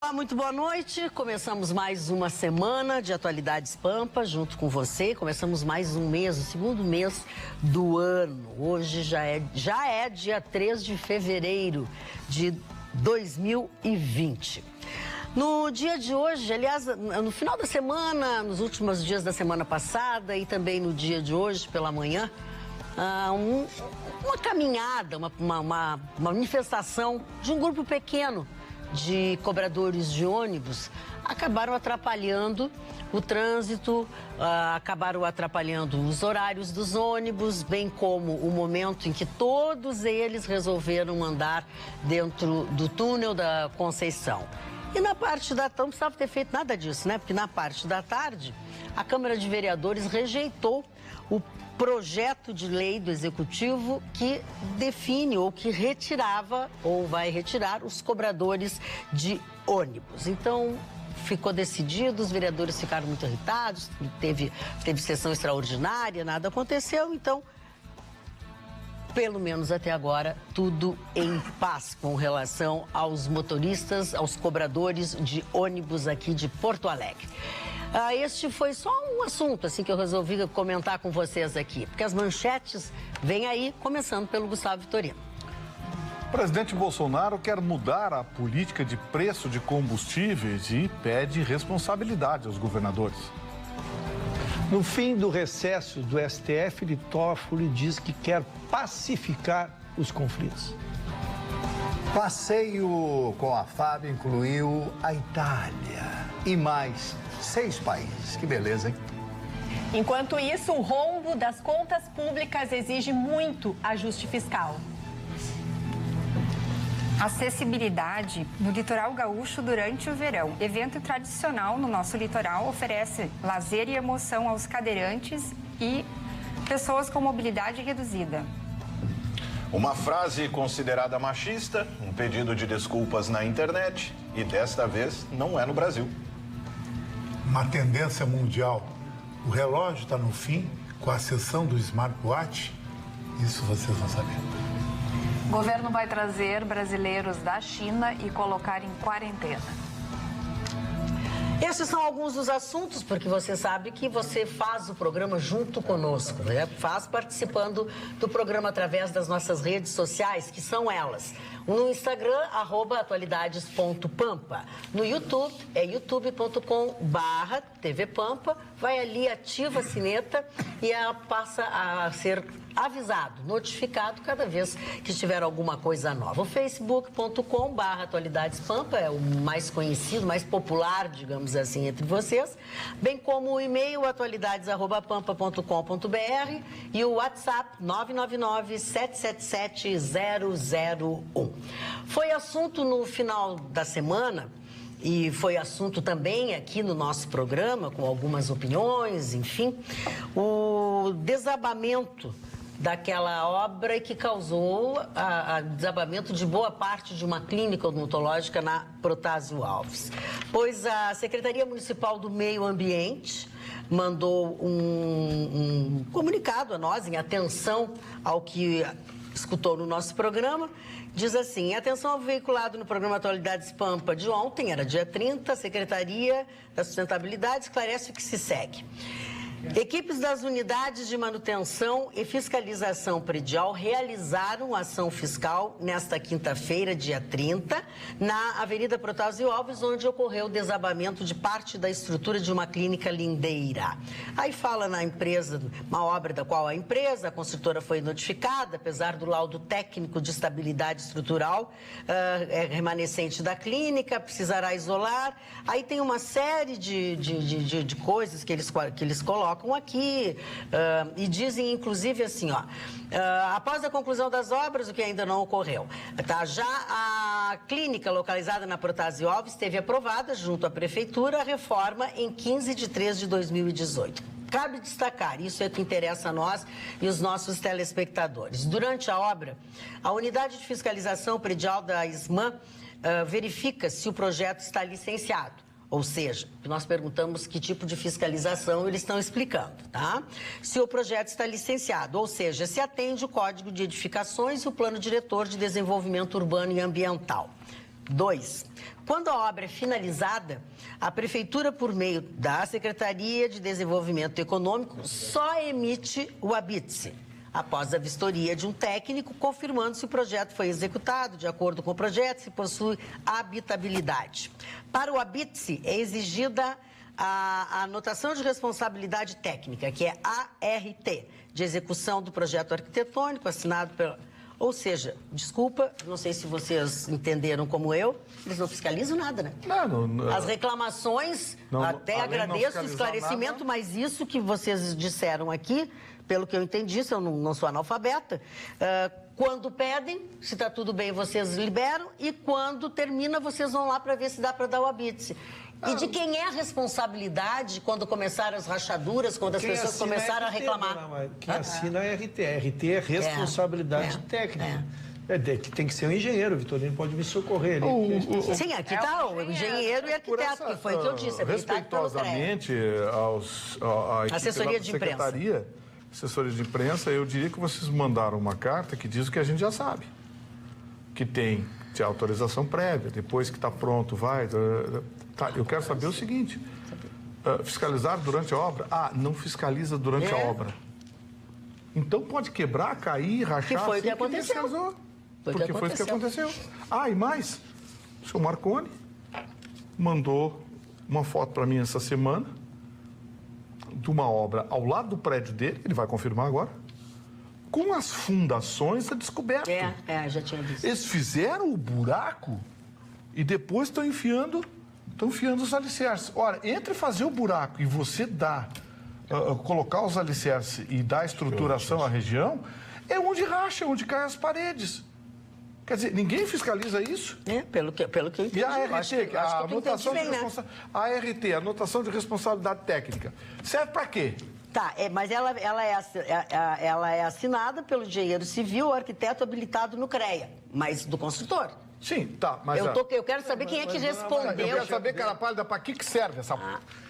Olá, muito boa noite. Começamos mais uma semana de Atualidades Pampa, junto com você. Começamos mais um mês, o segundo mês do ano. Hoje já é dia 3 de fevereiro de 2020. No dia de hoje, aliás, no final da semana, nos últimos dias da semana passada e também no dia de hoje pela manhã, uma caminhada, uma manifestação de um grupo pequeno de cobradores de ônibus acabaram atrapalhando o trânsito, acabaram atrapalhando os horários dos ônibus, bem como o momento em que todos eles resolveram andar dentro do túnel da Conceição. E na parte da tarde, não precisava ter feito nada disso, né? Porque na parte da tarde, a Câmara de Vereadores rejeitou o projeto de lei do Executivo que define ou que retirava ou vai retirar os cobradores de ônibus. Então, ficou decidido, os vereadores ficaram muito irritados, teve sessão extraordinária, nada aconteceu, então, pelo menos até agora, tudo em paz com relação aos motoristas, aos cobradores de ônibus aqui de Porto Alegre. Este foi só um assunto assim que eu resolvi comentar com vocês aqui, porque as manchetes vêm aí, começando pelo Gustavo Vitorino. O presidente Bolsonaro quer mudar a política de preço de combustíveis e pede responsabilidade aos governadores. No fim do recesso do STF, Eli Toffoli diz que quer pacificar os conflitos. Passeio com a FAB incluiu a Itália e mais 6 países. Que beleza, hein? Enquanto isso, o rombo das contas públicas exige muito ajuste fiscal. Acessibilidade no litoral gaúcho durante o verão. Evento tradicional no nosso litoral oferece lazer e emoção aos cadeirantes e pessoas com mobilidade reduzida. Uma frase considerada machista, um pedido de desculpas na internet e desta vez não é no Brasil. Uma tendência mundial. O relógio está no fim com a acessão do smartwatch. Isso vocês vão saber. O governo vai trazer brasileiros da China e colocar em quarentena. Esses são alguns dos assuntos, porque você sabe que você faz o programa junto conosco, né? Faz participando do programa através das nossas redes sociais, que são elas. No Instagram, @atualidades.pampa. No YouTube, é youtube.com/tvpampa. Vai ali, ativa a sineta e ela passa a ser avisado, notificado cada vez que tiver alguma coisa nova. O facebook.com/atualidadespampa é o mais conhecido, mais popular, digamos assim, entre vocês, bem como o e-mail atualidades@pampa.com.br e o WhatsApp 999-777-001. Foi assunto no final da semana e foi assunto também aqui no nosso programa, com algumas opiniões, enfim, o desabamento daquela obra que causou o desabamento de boa parte de uma clínica odontológica na Protásio Alves. Pois a Secretaria Municipal do Meio Ambiente mandou um comunicado a nós, em atenção ao que escutou no nosso programa. Diz assim: em atenção ao veiculado no programa Atualidades Pampa de ontem, era dia 30, a Secretaria da Sustentabilidade esclarece o que se segue. Equipes das unidades de manutenção e fiscalização predial realizaram ação fiscal nesta quinta-feira, dia 30, na Avenida Protásio Alves, onde ocorreu o desabamento de parte da estrutura de uma clínica lindeira. Aí fala na empresa, uma obra da qual a construtora foi notificada, apesar do laudo técnico de estabilidade estrutural remanescente da clínica, precisará isolar. Aí tem uma série de coisas que eles colocam aqui e dizem, inclusive, assim, após a conclusão das obras, o que ainda não ocorreu, tá? Já a clínica localizada na Protásio Alves teve aprovada, junto à Prefeitura, a reforma em 15 de 3 de 2018. Cabe destacar, isso é o que interessa a nós e os nossos telespectadores. Durante a obra, a unidade de fiscalização predial da SMAN verifica se o projeto está licenciado. Ou seja, nós perguntamos que tipo de fiscalização eles estão explicando, tá? Se o projeto está licenciado, ou seja, se atende o Código de Edificações e o Plano Diretor de Desenvolvimento Urbano e Ambiental. 2. Quando a obra é finalizada, a Prefeitura, por meio da Secretaria de Desenvolvimento Econômico, só emite o habite-se, após a vistoria de um técnico, confirmando se o projeto foi executado de acordo com o projeto, se possui habitabilidade. Para o habite-se, é exigida a anotação de responsabilidade técnica, que é ART, de execução do projeto arquitetônico, assinado pela... Ou seja, desculpa, não sei se vocês entenderam como eu, eles não fiscalizam nada, né? Não. As reclamações, até agradeço o esclarecimento, nada, mas isso que vocês disseram aqui, pelo que eu entendi, se eu não sou analfabeta, quando pedem, se está tudo bem, vocês liberam, e quando termina, vocês vão lá para ver se dá para dar o habite-se. E de quem é a responsabilidade quando começaram as rachaduras, quando as pessoas começaram a reclamar? Quem assina é a RT. A RT é responsabilidade técnica. Que tem que ser um engenheiro, o Vitorino pode me socorrer. Sim, aqui está o engenheiro e arquiteto, que foi o que eu disse. Respeitosamente à assessoria de secretaria, assessoria de imprensa, eu diria que vocês mandaram uma carta que diz o que a gente já sabe. Que tem autorização prévia, depois que está pronto, vai... Tá, eu quero saber o seguinte, fiscalizar durante a obra? Não fiscaliza durante a obra. Então pode quebrar, cair, rachar... Que foi o que aconteceu. Porque foi isso que aconteceu. E mais, o senhor Marconi mandou uma foto para mim essa semana de uma obra ao lado do prédio dele, ele vai confirmar agora, com as fundações a descoberto. Já tinha visto. Eles fizeram o buraco e depois estão enfiando os alicerces. Ora, entre fazer o buraco e você colocar os alicerces e dar estruturação à região, é onde racha, onde caem as paredes. Quer dizer, ninguém fiscaliza isso? Pelo que eu entendi. E a RT, a RT, a anotação de responsabilidade técnica, serve para quê? Mas ela é assinada pelo engenheiro civil, o arquiteto habilitado no CREA, mas do construtor. Sim, mas... Eu quero saber quem é que respondeu. Eu quero saber, cara pálida, para que serve essa...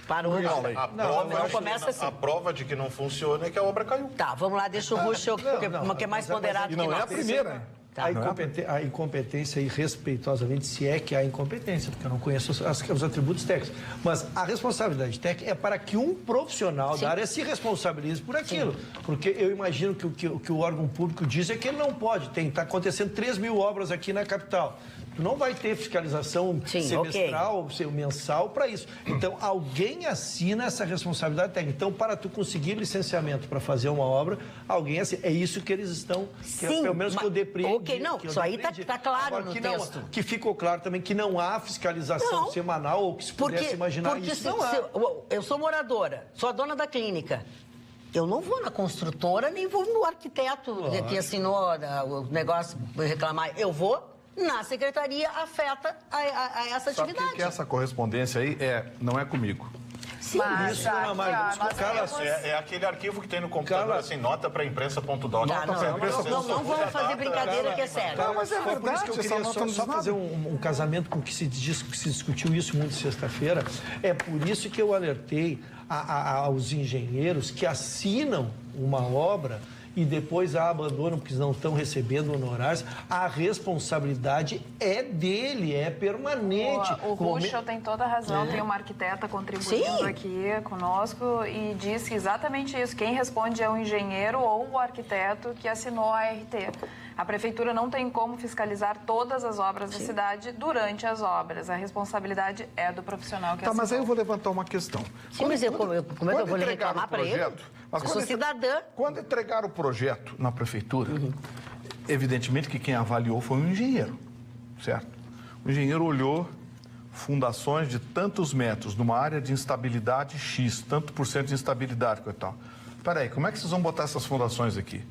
Para o Ruxo. A prova de que não funciona é que a obra caiu. Vamos lá, deixa o Ruxo, que é mais ponderado que nós. E não é a primeira, A incompetência, e respeitosamente, se é que há incompetência, porque eu não conheço os atributos técnicos, mas a responsabilidade técnica é para que um profissional da área se responsabilize por aquilo. Porque eu imagino que o que o órgão público diz é que ele não pode. Está acontecendo 3.000 obras aqui na capital. Tu não vai ter fiscalização semestral, mensal para isso. Então, alguém assina essa responsabilidade técnica. Então, para tu conseguir licenciamento para fazer uma obra, alguém assina. É isso que eles estão... pelo menos que eu depreendi. Isso aí está claro no texto. Que ficou claro também que não há fiscalização semanal, ou que se pudesse imaginar isso, não há. Eu sou moradora, sou a dona da clínica. Eu não vou na construtora, nem vou no arquiteto que assinou o negócio reclamar. Eu vou na secretaria, afeta a essa atividade. Sabe que essa correspondência aí não é comigo. Sim, isso é aquele arquivo que tem no computador, assim, nota para imprensa.doc. Não vamos fazer brincadeira, que é sério. Mas é verdade, por isso que eu queria só fazer um casamento com que se discutiu isso muito sexta-feira. É por isso que eu alertei aos engenheiros que assinam uma obra e depois a abandonam porque não estão recebendo honorários. A responsabilidade é dele, é permanente. O Ruxo tem toda a razão, tem uma arquiteta contribuindo aqui conosco e disse exatamente isso. Quem responde é o engenheiro ou o arquiteto que assinou a RT. A prefeitura não tem como fiscalizar todas as obras da cidade durante as obras. A responsabilidade é do profissional que assinou. Mas aí eu vou levantar uma questão. Como é que eu vou reclamar para ele? Eu sou cidadã. Quando entregaram o projeto na prefeitura, evidentemente que quem avaliou foi um engenheiro, certo? O engenheiro olhou fundações de tantos metros, numa área de instabilidade X, tanto por cento de instabilidade, e tal. Espera aí, como é que vocês vão botar essas fundações aqui?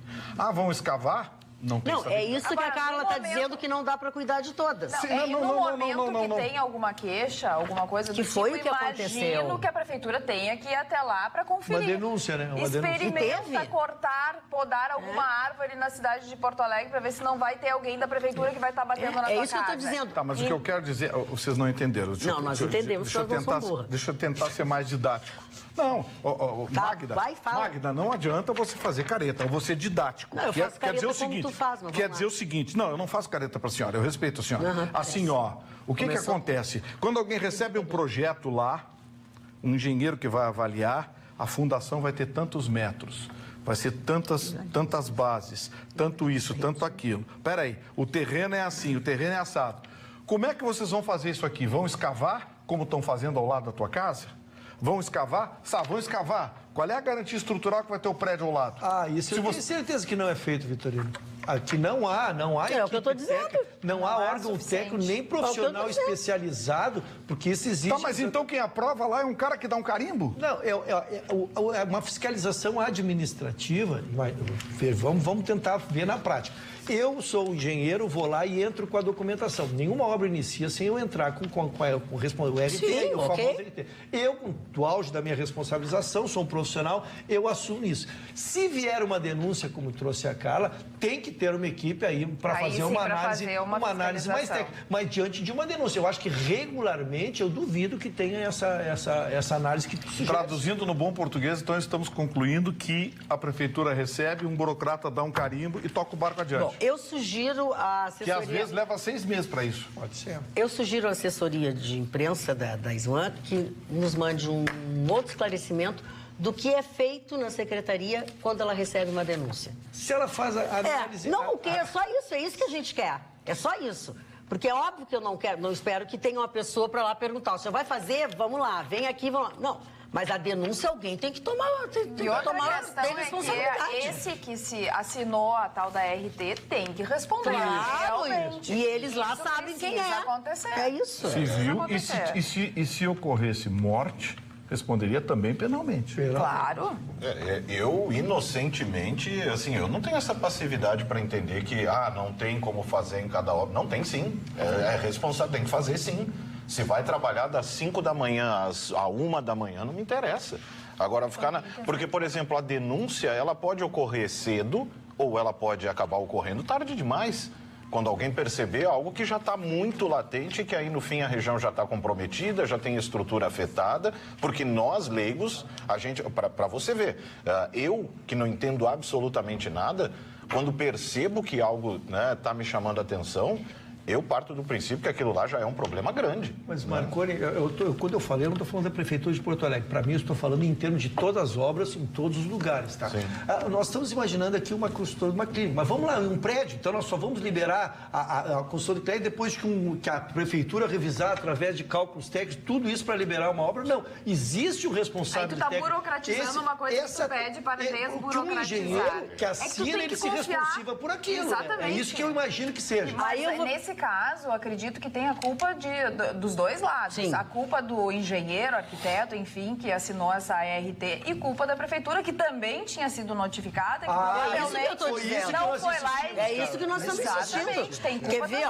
Vão escavar? Não, é isso que a Carla está dizendo, que não dá para cuidar de todas. No momento que tem alguma queixa, alguma coisa que foi o que aconteceu. Imagino que a prefeitura tenha que ir até lá para conferir. Uma denúncia, né? Experimenta cortar, podar alguma árvore na cidade de Porto Alegre para ver se não vai ter alguém da prefeitura que vai estar batendo na tua casa. É isso que eu estou dizendo. Mas o que eu quero dizer, vocês não entenderam. Nós entendemos, deixa eu tentar ser mais didático. Não, Magda, não adianta você fazer careta, você didático. Não, eu faço quer dizer o como seguinte, faz, mas quer vamos dizer lá. o seguinte, não, eu não faço careta para a senhora, eu respeito a senhora. Assim, ó, o que acontece? Quando alguém recebe um projeto lá, um engenheiro que vai avaliar, a fundação vai ter tantos metros, vai ser tantas bases, tanto isso, tanto aquilo. Espera aí, o terreno é assim, o terreno é assado. Como é que vocês vão fazer isso aqui? Vão escavar, como estão fazendo ao lado da tua casa? Vão escavar? Vão escavar. Qual é a garantia estrutural que vai ter o prédio ao lado? Isso eu tenho certeza que não é feito, Vitorino. Aqui não há É o que eu estou dizendo. Não há órgão técnico nem profissional especializado, porque isso existe. Tá, mas então quem aprova lá é um cara que dá um carimbo? Não, é uma fiscalização administrativa. Vamos tentar ver na prática. Eu sou engenheiro, vou lá e entro com a documentação. Nenhuma obra inicia sem eu entrar com o responsável RT, Sim, o famoso RT. Eu, do auge da minha responsabilização, sou um profissional, eu assumo isso. Se vier uma denúncia, como trouxe a Carla, tem que ter uma equipe aí para fazer uma análise mais técnica. Mas diante de uma denúncia, eu acho que regularmente eu duvido que tenha essa análise que tu sugere. Traduzindo no bom português, então estamos concluindo que a prefeitura recebe, um burocrata dá um carimbo e toca o barco adiante. Bom, eu sugiro a assessoria... Que às vezes leva 6 meses para isso. Pode ser. Eu sugiro a assessoria de imprensa da SWAN que nos mande um outro esclarecimento do que é feito na secretaria quando ela recebe uma denúncia. Se ela faz a análise... É só isso, é isso que a gente quer. É só isso. Porque é óbvio que eu não espero que tenha uma pessoa para lá perguntar, o senhor vai fazer? Vamos lá, vem aqui, vamos lá. Não. Mas a denúncia alguém tem que tomar, E outra questão tem responsabilidade. é que esse que se assinou a tal da RT tem que responder. Claro, realmente. e eles lá Isso sabem quem é. Acontecer. É isso. Civil, e se ocorresse morte, responderia também penalmente. Claro. Eu, inocentemente, assim, eu não tenho essa passividade para entender que, não tem como fazer em cada obra. Não, tem sim. É responsável, tem que fazer sim. Se vai trabalhar das 5 da manhã à 1 da manhã, não me interessa. Agora, porque, por exemplo, a denúncia, ela pode ocorrer cedo ou ela pode acabar ocorrendo tarde demais. Quando alguém perceber algo que já está muito latente, que aí no fim a região já está comprometida, já tem estrutura afetada, porque nós, leigos, para você ver, eu que não entendo absolutamente nada, quando percebo que algo está me chamando a atenção, eu parto do princípio que aquilo lá já é um problema grande. Mas, Marconi, quando eu falei, eu não estou falando da Prefeitura de Porto Alegre. Para mim, eu estou falando em termos de todas as obras, em todos os lugares, tá? Nós estamos imaginando aqui uma construção de uma clínica. Mas vamos lá, um prédio. Então, nós só vamos liberar a construção de prédio depois que a Prefeitura revisar, através de cálculos técnicos, tudo isso para liberar uma obra. Não. Existe um responsável técnico. Aí tu está burocratizando uma coisa que tu pede para desburocratizar. Um engenheiro que assina, ele se responsiva por aquilo. Exatamente. Né? É isso que eu imagino que seja. Mas nesse caso, eu acredito que tem a culpa dos dois lados. Sim. A culpa do engenheiro, arquiteto, enfim, que assinou essa ART, e culpa da prefeitura, que também tinha sido notificada. Que isso que eu tô dizendo. Não foi lá e... É isso que nós estamos assistindo. Tem culpa. Quer ver,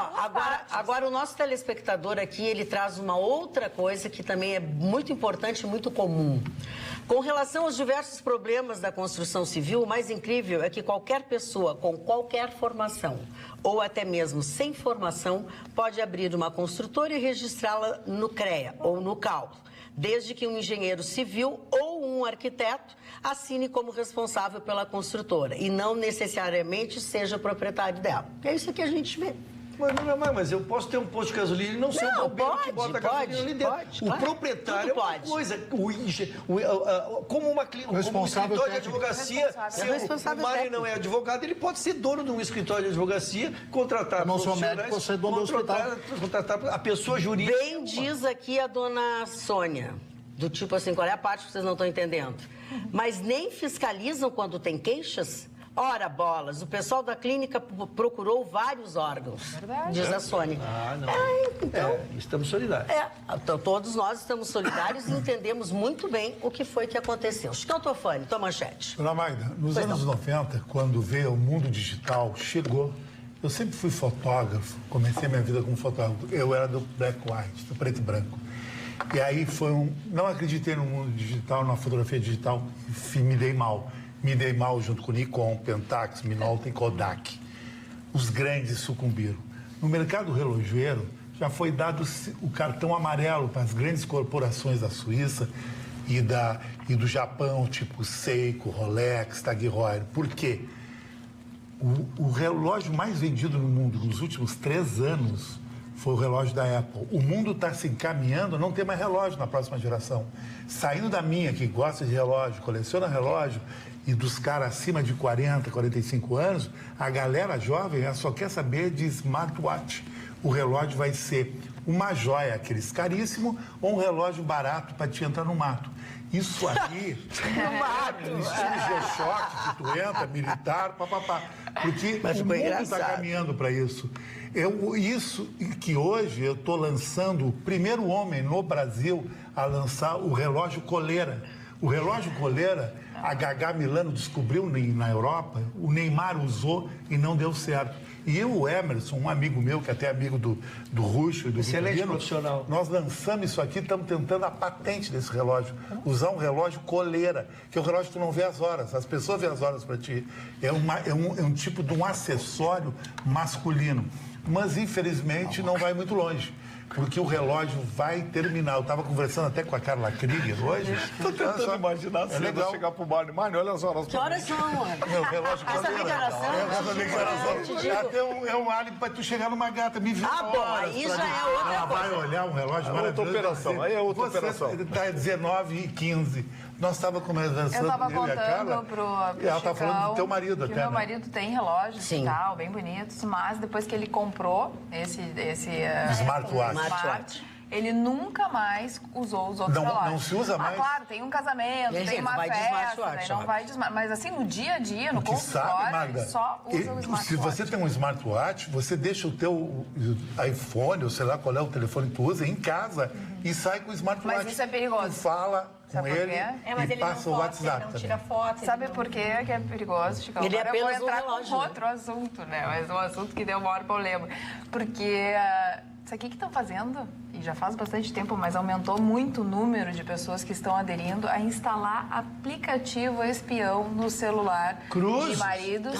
agora o nosso telespectador aqui, ele traz uma outra coisa que também é muito importante e muito comum. Com relação aos diversos problemas da construção civil, o mais incrível é que qualquer pessoa com qualquer formação, ou até mesmo sem formação, pode abrir uma construtora e registrá-la no CREA ou no CAL, desde que um engenheiro civil ou um arquiteto assine como responsável pela construtora e não necessariamente seja proprietário dela. É isso que a gente vê. Mas eu posso ter um posto de gasolina e não ser um bombeiro que bota a gasolina ali dentro. O proprietário é uma coisa. Como uma clínica, como um escritório de advocacia, se o Mário não é advogado, ele pode ser dono de um escritório de advocacia, contratar não sou médico, você é dono do hospital. Contratar a pessoa jurídica. Bem diz aqui a dona Sônia, do tipo assim, qual é a parte que vocês não estão entendendo? Mas nem fiscalizam quando tem queixas? Ora, bolas, o pessoal da clínica procurou vários órgãos, diz a Sônia. Não. Então, estamos solidários. Então, todos nós estamos solidários e entendemos muito bem o que foi que aconteceu. Tofani, tua manchete. Dona Magda, nos anos 90, quando veio o mundo digital, chegou. Eu sempre fui fotógrafo, comecei minha vida como fotógrafo. Eu era do black white, do preto e branco. E aí não acreditei no mundo digital, na fotografia digital, e me dei mal. Me dei mal junto com Nikon, Pentax, Minolta e Kodak. Os grandes sucumbiram. No mercado relojoeiro, já foi dado o cartão amarelo para as grandes corporações da Suíça e do Japão, tipo Seiko, Rolex, Tag Heuer. Por quê? O relógio mais vendido no mundo nos últimos 3 anos foi o relógio da Apple. O mundo está se encaminhando a não ter mais relógio na próxima geração. Saindo da minha, que gosta de relógio, coleciona relógio, e dos caras acima de 40, 45 anos, a galera jovem só quer saber de smartwatch. O relógio vai ser uma joia, aqueles caríssimo, ou um relógio barato para te entrar no mato. Isso aí, no estilo G-Shock, que tu entra, militar, papapá. Porque o mundo está caminhando para isso. Isso que hoje eu estou lançando, o primeiro homem no Brasil a lançar o relógio coleira. O relógio coleira, a Gagá Milano descobriu na Europa, o Neymar usou e não deu certo. E eu, o Emerson, um amigo meu, que até é amigo do Ruxo e do excelente profissional, nós lançamos isso aqui, estamos tentando a patente desse relógio. Usar um relógio coleira, que é um relógio que tu não vê as horas, as pessoas vêem as horas para ti. É um tipo de um acessório masculino. Mas, infelizmente, não vai muito longe. Porque o relógio vai terminar. Eu estava conversando até com a Carla Krieger hoje. Estou tentando imaginar se eu chegar pro bar de Mário, olha as horas. Que horas são, mano? Meu relógio Essa declaração. Até um álibi para tu chegar numa gata, me ver. Ah, bom, aí já é outra coisa. Ela vai olhar um relógio maravilhoso. Outra operação, aí é outra operação. Ele está 19h15. Nós estávamos conversando, eu estava contando pro ela está falando do teu marido que até, meu marido tem relógios e tal, bem bonitos, mas depois que ele comprou esse smartwatch, ele nunca mais usou os outros relógios. Não se usa mais? Claro, tem um casamento, tem uma festa, daí não vai de smartwatch. Mas assim, no dia a dia, no consultório, só usa o smartwatch. Se você tem um smartwatch, você deixa o teu iPhone, ou sei lá qual é o telefone que tu usa, em casa e sai com o smartwatch. Mas isso é perigoso. Tu fala com ele e passa o WhatsApp. Ele não tira foto. Sabe por que é perigoso, Chico? Ele Agora eu vou apenas entrar relógio, com outro assunto, né? Mas um assunto que deu o maior problema. Porque isso aqui que estão fazendo, e já faz bastante tempo, mas aumentou muito o número de pessoas que estão aderindo a instalar aplicativo espião no celular de maridos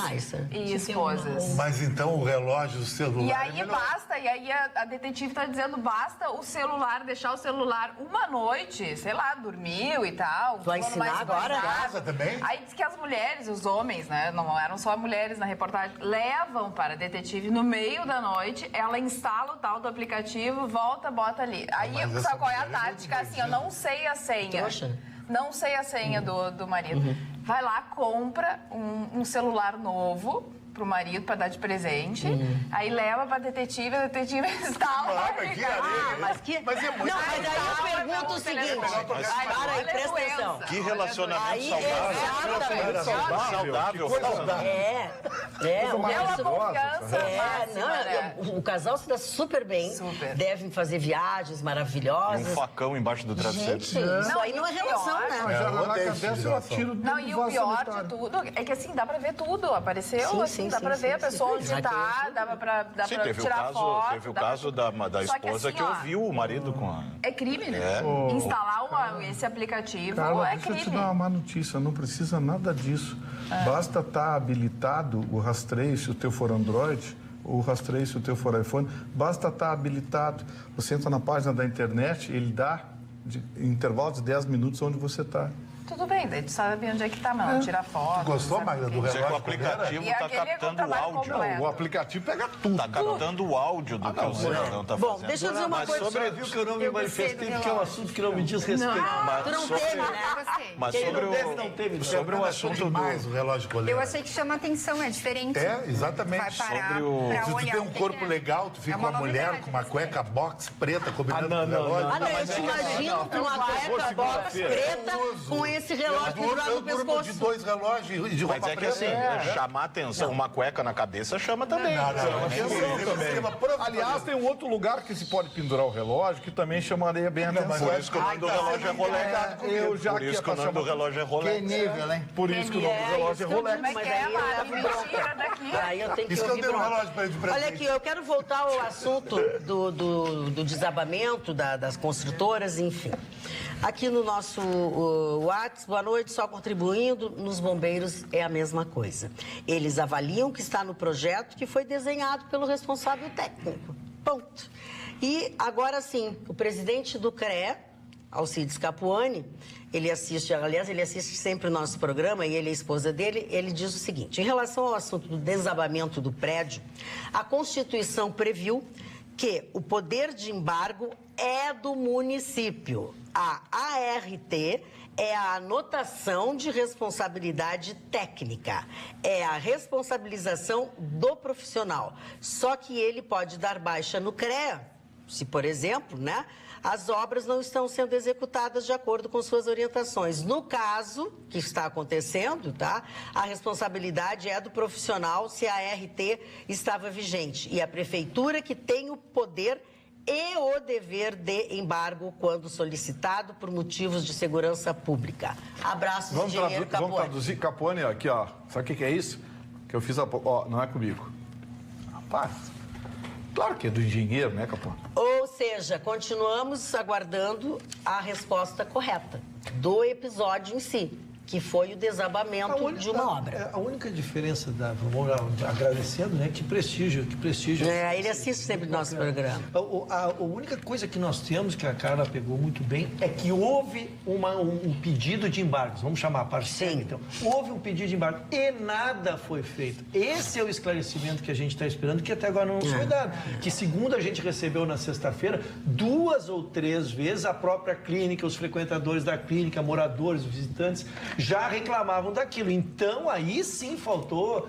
e esposas. Mas então o relógio, o celular... E aí basta, e aí a detetive está dizendo, basta o celular, deixar o celular uma noite, sei lá, dormiu e tal. Vai ensinar agora? Casa também? Aí diz que as mulheres, os homens, né, não eram só mulheres na reportagem, levam para a detetive no meio da noite, ela instala o tal do aplicativo, volta, bota ali. Aí, sabe qual é a tática? Assim, eu não sei a senha. Não sei a senha do marido. Vai lá, compra um celular novo pro marido para dar de presente. Aí leva pra detetive, a detetive instala. Mas é muito... Não, mas aí eu pergunto o seguinte. Para aí, presta atenção. Que relacionamento saudável. É uma confiança máxima, o casal se dá super bem. Devem fazer viagens maravilhosas. Um facão embaixo do travesseiro. Gente, isso aí não é relação, né? Não, e o pior de tudo é que assim, dá pra ver tudo. Apareceu, assim, dá pra ver a pessoa onde tá, dá pra tirar foto. Teve o caso da esposa que ouviu o marido com a... É crime, né? Instalar esse aplicativo é crime. Deixa eu te dar uma má notícia, não precisa nada disso. Basta estar habilitado o rastreio, se o teu for Android, o rastreio, se o teu for iPhone, basta estar habilitado. Você entra na página da internet, ele dá em intervalos de 10 minutos onde você está. Tudo bem, daí tu sabe onde é que tá, mas não tira foto. Gostou, Magda, do relógio? O aplicativo está captando o áudio. O aplicativo pega tudo. Está captando o áudio do que o cidadão está fazendo. Bom, deixa eu dizer uma coisa. Você viu que eu não me manifestei porque é um assunto que não me diz respeito. Tu não teve, né? Mas sobre o assunto mais o relógio coleira. Eu achei que chama atenção, é diferente. Exatamente. Vai parar Se tu tem um corpo legal, tu fica uma mulher com uma cueca box preta combinando com o relógio. Olha, eu te imagino com uma cueca box preta com esse relógio pendurado no pescoço. De 2 relógios e de roupa Mas é que preta. assim, chamar atenção, uma cueca na cabeça chama também. Aliás, tem um outro lugar que se pode pendurar o relógio que também chamaria bem a atenção. Por isso que o nome do relógio é Rolex. Por isso que o nome do relógio é Rolex. Que nível, hein? Por isso que o nome do relógio é Rolex. Mas aí eu tenho que Isso que eu ouvir dei um bronca. relógio para ele de presente. Olha aqui, eu quero voltar ao assunto do desabamento das construtoras, enfim. Aqui no nosso WhatsApp, boa noite, só contribuindo, nos bombeiros é a mesma coisa. Eles avaliam o que está no projeto que foi desenhado pelo responsável técnico. Ponto. E agora sim, o presidente do CREA Alcides Capuani, ele assiste sempre o nosso programa e ele é a esposa dele, ele diz o seguinte: em relação ao assunto do desabamento do prédio, a Constituição previu que o poder de embargo é do município. A ART é a anotação de responsabilidade técnica, é a responsabilização do profissional. Só que ele pode dar baixa no CREA, se, por exemplo, né, as obras não estão sendo executadas de acordo com suas orientações. No caso que está acontecendo, tá, a responsabilidade é do profissional se a ART estava vigente. E a prefeitura que tem o poder e o dever de embargo quando solicitado por motivos de segurança pública. Abraço, engenheiro Capuani. Vamos traduzir, Capuani, aqui, ó. Sabe o que é isso? Que eu fiz há pouco. Ó, não é comigo. Rapaz, claro que é do engenheiro, né, Capuani? Ou seja, continuamos aguardando a resposta correta do episódio em si, que foi o desabamento de uma obra. A única diferença vamos lá, agradecendo, né? Que prestígio. Ele assiste sempre o nosso programa. A única coisa que nós temos, que a Carla pegou muito bem, é que houve um pedido de embargo. Vamos chamar parceiro, então. Houve um pedido de embargo e nada foi feito. Esse é o esclarecimento que a gente está esperando, que até agora não foi dado. Que segundo a gente recebeu na sexta-feira, 2 ou 3 vezes a própria clínica, os frequentadores da clínica, moradores, visitantes, já reclamavam daquilo. Então, aí sim faltou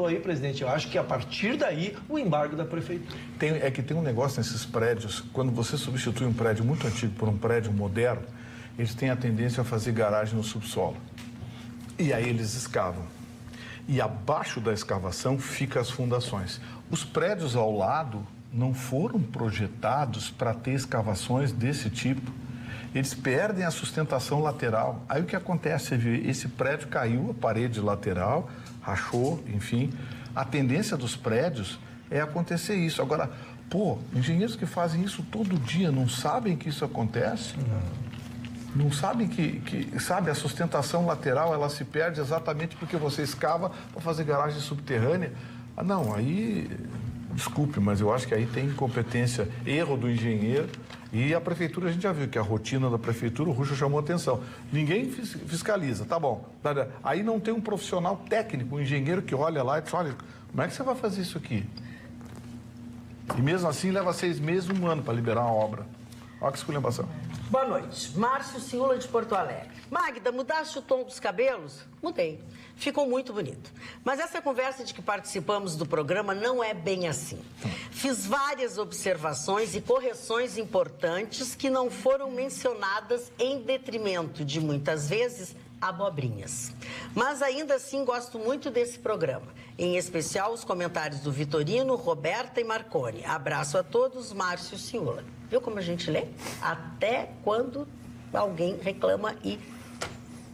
aí, presidente. Eu acho que a partir daí, o embargo da prefeitura. É que tem um negócio nesses prédios, quando você substitui um prédio muito antigo por um prédio moderno, eles têm a tendência a fazer garagem no subsolo. E aí eles escavam. E abaixo da escavação ficam as fundações. Os prédios ao lado não foram projetados para ter escavações desse tipo. Eles perdem a sustentação lateral. Aí o que acontece? Você vê, esse prédio caiu, a parede lateral, rachou, enfim. A tendência dos prédios é acontecer isso. Agora, engenheiros que fazem isso todo dia não sabem que isso acontece? Não sabem sabe, a sustentação lateral, ela se perde exatamente porque você escava para fazer garagem subterrânea. Não, aí... Desculpe, mas eu acho que aí tem incompetência, erro do engenheiro. E a prefeitura, a gente já viu que a rotina da prefeitura, o Ruxa chamou atenção. Ninguém fiscaliza, tá bom. Aí não tem um profissional técnico, um engenheiro que olha lá e diz, olha, como é que você vai fazer isso aqui? E mesmo assim leva 6 meses, 1 ano para liberar uma obra. Olha que esculhambação. Boa noite. Márcio Ciula de Porto Alegre. Magda, mudaste o tom dos cabelos? Mudei. Ficou muito bonito. Mas essa conversa de que participamos do programa não é bem assim. Fiz várias observações e correções importantes que não foram mencionadas em detrimento de, muitas vezes, abobrinhas. Mas ainda assim gosto muito desse programa. Em especial os comentários do Vitorino, Roberta e Marconi. Abraço a todos, Márcio Ciula. Viu como a gente lê? Até quando alguém reclama e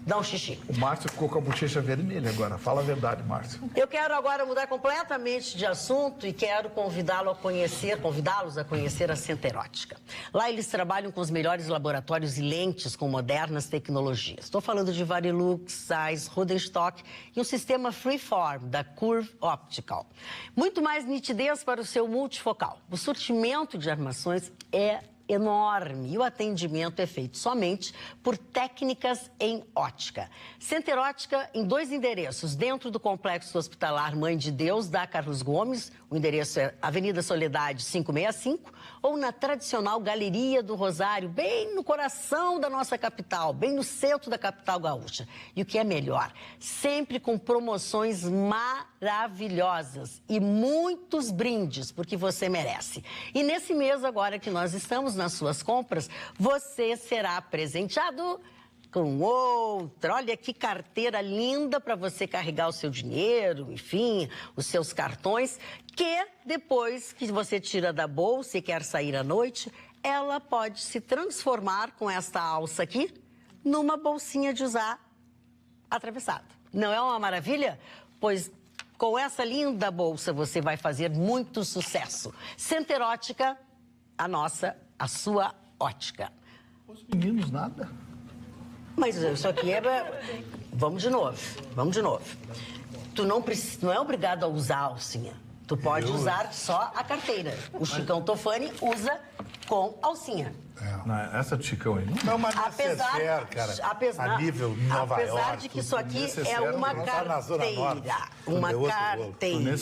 dá um xixi. O Márcio ficou com a bochecha vermelha agora. Fala a verdade, Márcio. Eu quero agora mudar completamente de assunto e quero convidá-los a conhecer a Centerótica. Lá eles trabalham com os melhores laboratórios e lentes com modernas tecnologias. Estou falando de Varilux, Zeiss, Rodenstock e o sistema Freeform da Curve Optical. Muito mais nitidez para o seu multifocal. O sortimento de armações é enorme e o atendimento é feito somente por técnicas em ótica. Centerótica em 2 endereços, dentro do Complexo Hospitalar Mãe de Deus, da Carlos Gomes, o endereço é Avenida Soledade 565, ou na tradicional Galeria do Rosário, bem no coração da nossa capital, bem no centro da capital gaúcha. E o que é melhor, sempre com promoções maravilhosas e muitos brindes, porque você merece. E nesse mês agora que nós estamos nas suas compras, você será presenteado com outra. Olha que carteira linda para você carregar o seu dinheiro, enfim, os seus cartões, que depois que você tira da bolsa e quer sair à noite, ela pode se transformar com esta alça aqui numa bolsinha de usar atravessada. Não é uma maravilha? Pois com essa linda bolsa você vai fazer muito sucesso. Centerótica, a sua ótica. Os meninos nada. Mas isso aqui é... Vamos de novo. Tu não é obrigado a usar a alcinha. Tu pode usar só a carteira. O Chicão Tofani usa com alcinha. Essa do Chicão aí. Não, mas necessaire, cara. A nível Nova York. Apesar de que isso aqui é uma carteira. Uma carteira.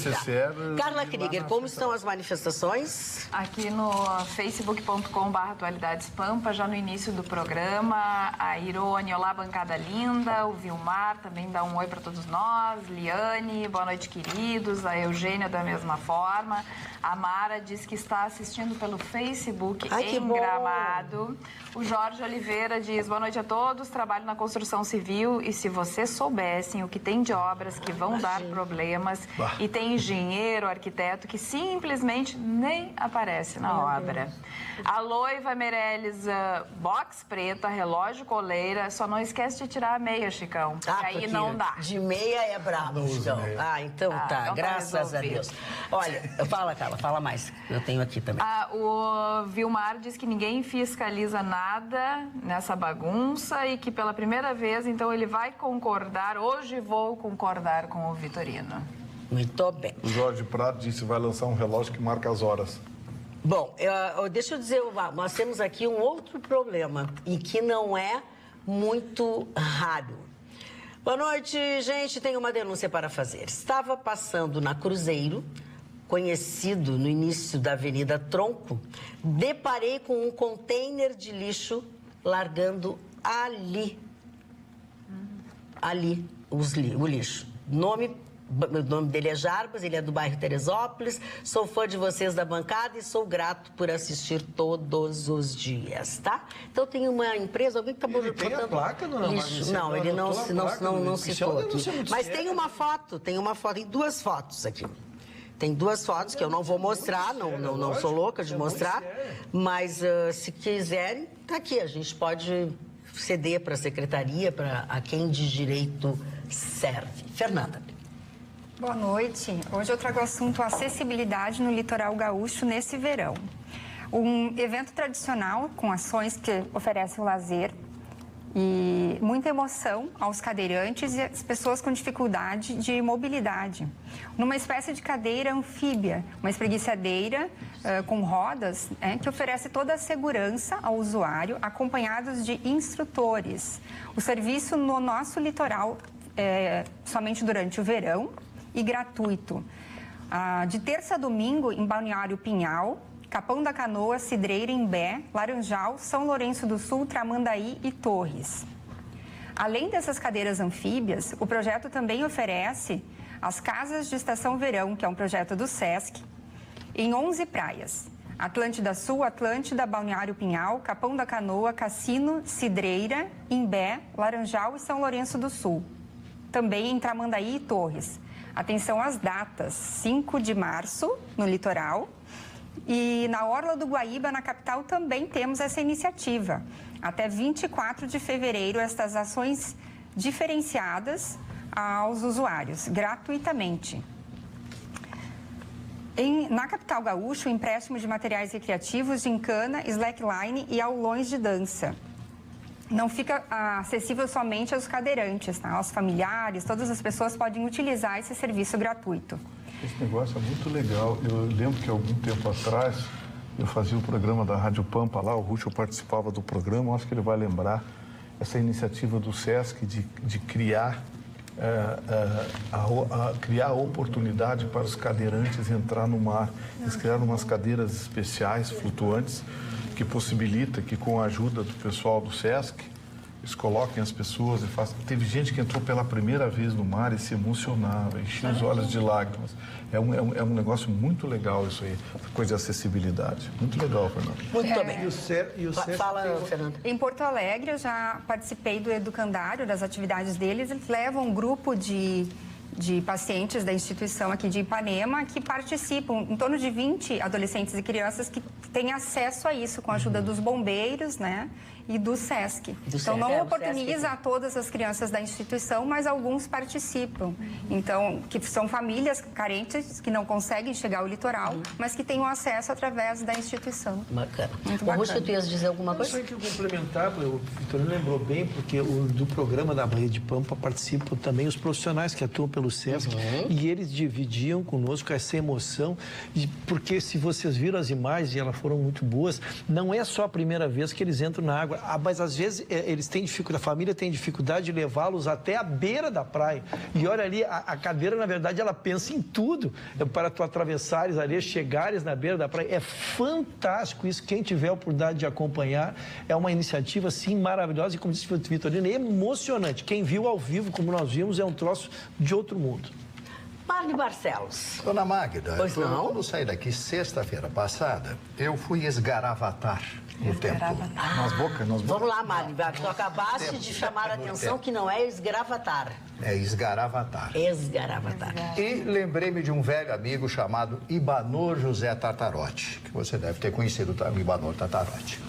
Carla Krieger, como estão as manifestações? Aqui no facebook.com/atualidadespampa, já no início do programa, a Irone, olá, bancada linda, o Vilmar também dá um oi para todos nós, Liane, boa noite, queridos, a Eugênia da mesma forma, a Mara diz que está assistindo pelo Facebook em Gramado, o Jorge Oliveira diz, boa noite a todos, trabalho na construção civil e se vocês soubessem o que tem de obras que vão dar problemas e tem engenheiro, arquiteto que simplesmente nem aparece na obra. A Loiva Meirelles, box preta, relógio coleira, só não esquece de tirar a meia, Chicão, aí não dá. De meia é brabo, Chicão. Então tá, então graças a Deus. Olha, fala, Carla, fala mais, eu tenho aqui também. O Vilmar diz que ninguém fiscaliza nada nessa bagunça e que pela primeira vez, então, ele vai concordar, hoje vou concordar com o Vitorino. Muito bem. O Jorge Prado disse que vai lançar um relógio que marca as horas. Bom, deixa eu dizer, nós temos aqui um outro problema e que não é muito raro. Boa noite, gente. Tenho uma denúncia para fazer. Estava passando na Cruzeiro, conhecido no início da Avenida Tronco, deparei com um container de lixo largando ali o lixo. O nome dele é Jarbas, ele é do bairro Teresópolis. Sou fã de vocês da bancada e sou grato por assistir todos os dias, tá? Então tem uma empresa, alguém que está botando tem a placa, lixo. Não, ele não citou aqui. Mas tem uma foto, tem duas fotos aqui. Tem duas fotos que eu não vou mostrar, não sou louca de mostrar, mas se quiserem, tá aqui, a gente pode ceder para a secretaria, para a quem de direito serve. Fernanda. Boa noite. Hoje eu trago o assunto acessibilidade no litoral gaúcho nesse verão. Um evento tradicional com ações que oferecem o lazer e muita emoção aos cadeirantes e às pessoas com dificuldade de mobilidade. Numa espécie de cadeira anfíbia, uma espreguiçadeira com rodas que oferece toda a segurança ao usuário, acompanhados de instrutores. O serviço no nosso litoral é somente durante o verão e gratuito. De terça a domingo, em Balneário Pinhal, Capão da Canoa, Cidreira, Imbé, Laranjal, São Lourenço do Sul, Tramandaí e Torres. Além dessas cadeiras anfíbias, o projeto também oferece as Casas de Estação Verão, que é um projeto do SESC, em 11 praias. Atlântida Sul, Atlântida, Balneário Pinhal, Capão da Canoa, Cassino, Cidreira, Imbé, Laranjal e São Lourenço do Sul. Também em Tramandaí e Torres. Atenção às datas, 5 de março, no litoral, e na Orla do Guaíba, na capital, também temos essa iniciativa. Até 24 de fevereiro, estas ações diferenciadas aos usuários, gratuitamente. Na capital gaúcha, o empréstimo de materiais recreativos, gincana, slackline e aulões de dança. Não fica acessível somente aos cadeirantes, tá? Aos familiares, todas as pessoas podem utilizar esse serviço gratuito. Esse negócio é muito legal. Eu lembro que algum tempo atrás eu fazia o programa da Rádio Pampa lá, o Rucho participava do programa, acho que ele vai lembrar essa iniciativa do SESC de criar criar oportunidade para os cadeirantes entrar no mar. Eles criaram umas cadeiras especiais, flutuantes, que possibilita que, com a ajuda do pessoal do SESC, eles coloquem as pessoas e façam... Teve gente que entrou pela primeira vez no mar e se emocionava, enchia os olhos de lágrimas. É um negócio muito legal isso aí, coisa de acessibilidade. Muito legal, Fernanda. Muito bem. E o SESC Fala, Fernanda. Em Porto Alegre, eu já participei do Educandário, das atividades deles. Eles levam um grupo de pacientes da instituição aqui de Ipanema que participam, em torno de 20 adolescentes e crianças que têm acesso a isso com a ajuda dos bombeiros, né? e do SESC. Então, não oportuniza a todas as crianças da instituição, mas alguns participam. Então, que são famílias carentes que não conseguem chegar ao litoral, mas que têm o acesso através da instituição. Bacana. Muito Bom, bacana. tu ias dizer alguma coisa? Só que eu complementar, o Vitorino lembrou bem, porque do programa da Baía de Pampa participam também os profissionais que atuam pelo SESC, e eles dividiam conosco essa emoção, porque se vocês viram as imagens, e elas foram muito boas, não é só a primeira vez que eles entram na água, mas às vezes eles têm dificuldade, a família tem dificuldade de levá-los até a beira da praia. E olha ali, a cadeira, na verdade, ela pensa em tudo para tu atravessares ali, chegares na beira da praia. É fantástico isso. Quem tiver a oportunidade de acompanhar, é uma iniciativa, assim, maravilhosa. E como disse o Vitorino, é emocionante. Quem viu ao vivo, como nós vimos, é um troço de outro mundo. Marli Barcelos. Dona Magda, Pois não? quando eu saí daqui sexta-feira passada, eu fui esgaravatar no tempo. Nas bocas. Vamos lá, Marli. Tu acabaste de chamar a atenção que não é esgravatar. É esgaravatar. Esgaravatar. E lembrei-me de um velho amigo chamado Ibanor José Tartarotti, que você deve ter conhecido, o Ibanor Tartarotti.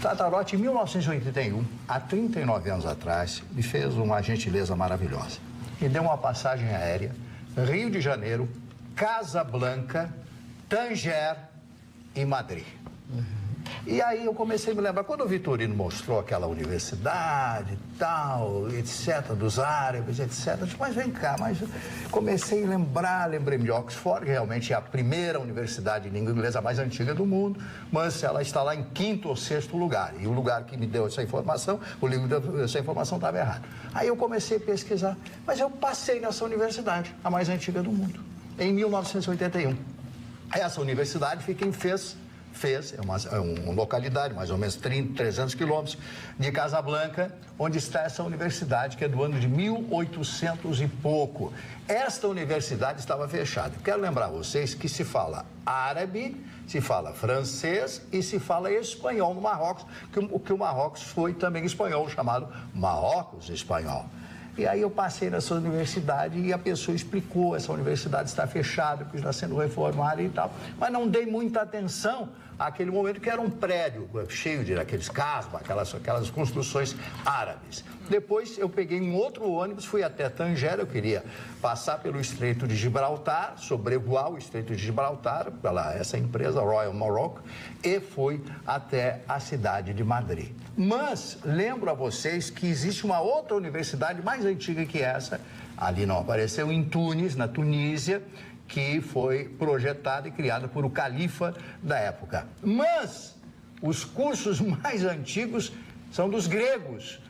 Tartarotti, em 1981, há 39 anos atrás, me fez uma gentileza maravilhosa. Me deu uma passagem aérea, Rio de Janeiro, Casablanca, Tanger e Madrid. E aí eu comecei a me lembrar, quando o Vitorino mostrou aquela universidade e tal, etc., dos árabes, etc., eu disse, mas vem cá, mas comecei a lembrei-me de Oxford, que realmente é a primeira universidade de língua inglesa mais antiga do mundo, mas ela está lá em 5º ou 6º lugar, e o lugar que me deu essa informação, o livro deu essa informação estava errado. Aí eu comecei a pesquisar, mas eu passei nessa universidade, a mais antiga do mundo, em 1981. Essa universidade fica em Fez, é uma localidade, mais ou menos 300 quilômetros de Casablanca, onde está essa universidade, que é do ano de 1800 e pouco. Esta universidade estava fechada. Quero lembrar vocês que se fala árabe, se fala francês e se fala espanhol no Marrocos, que o Marrocos foi também espanhol, chamado Marrocos Espanhol. E aí eu passei nessa universidade e a pessoa explicou, essa universidade está fechada, que está sendo reformada e tal. Mas não dei muita atenção àquele momento que era um prédio cheio de aqueles casbah, aquelas construções árabes. Depois eu peguei um outro ônibus, fui até Tanger, eu queria passar pelo Estreito de Gibraltar, sobrevoar o Estreito de Gibraltar, pela essa empresa Royal Morocco, e fui até a cidade de Madrid. Mas lembro a vocês que existe uma outra universidade mais antiga que essa, ali não apareceu, em Tunis, na Tunísia, que foi projetada e criada por o califa da época. Mas os cursos mais antigos são dos gregos,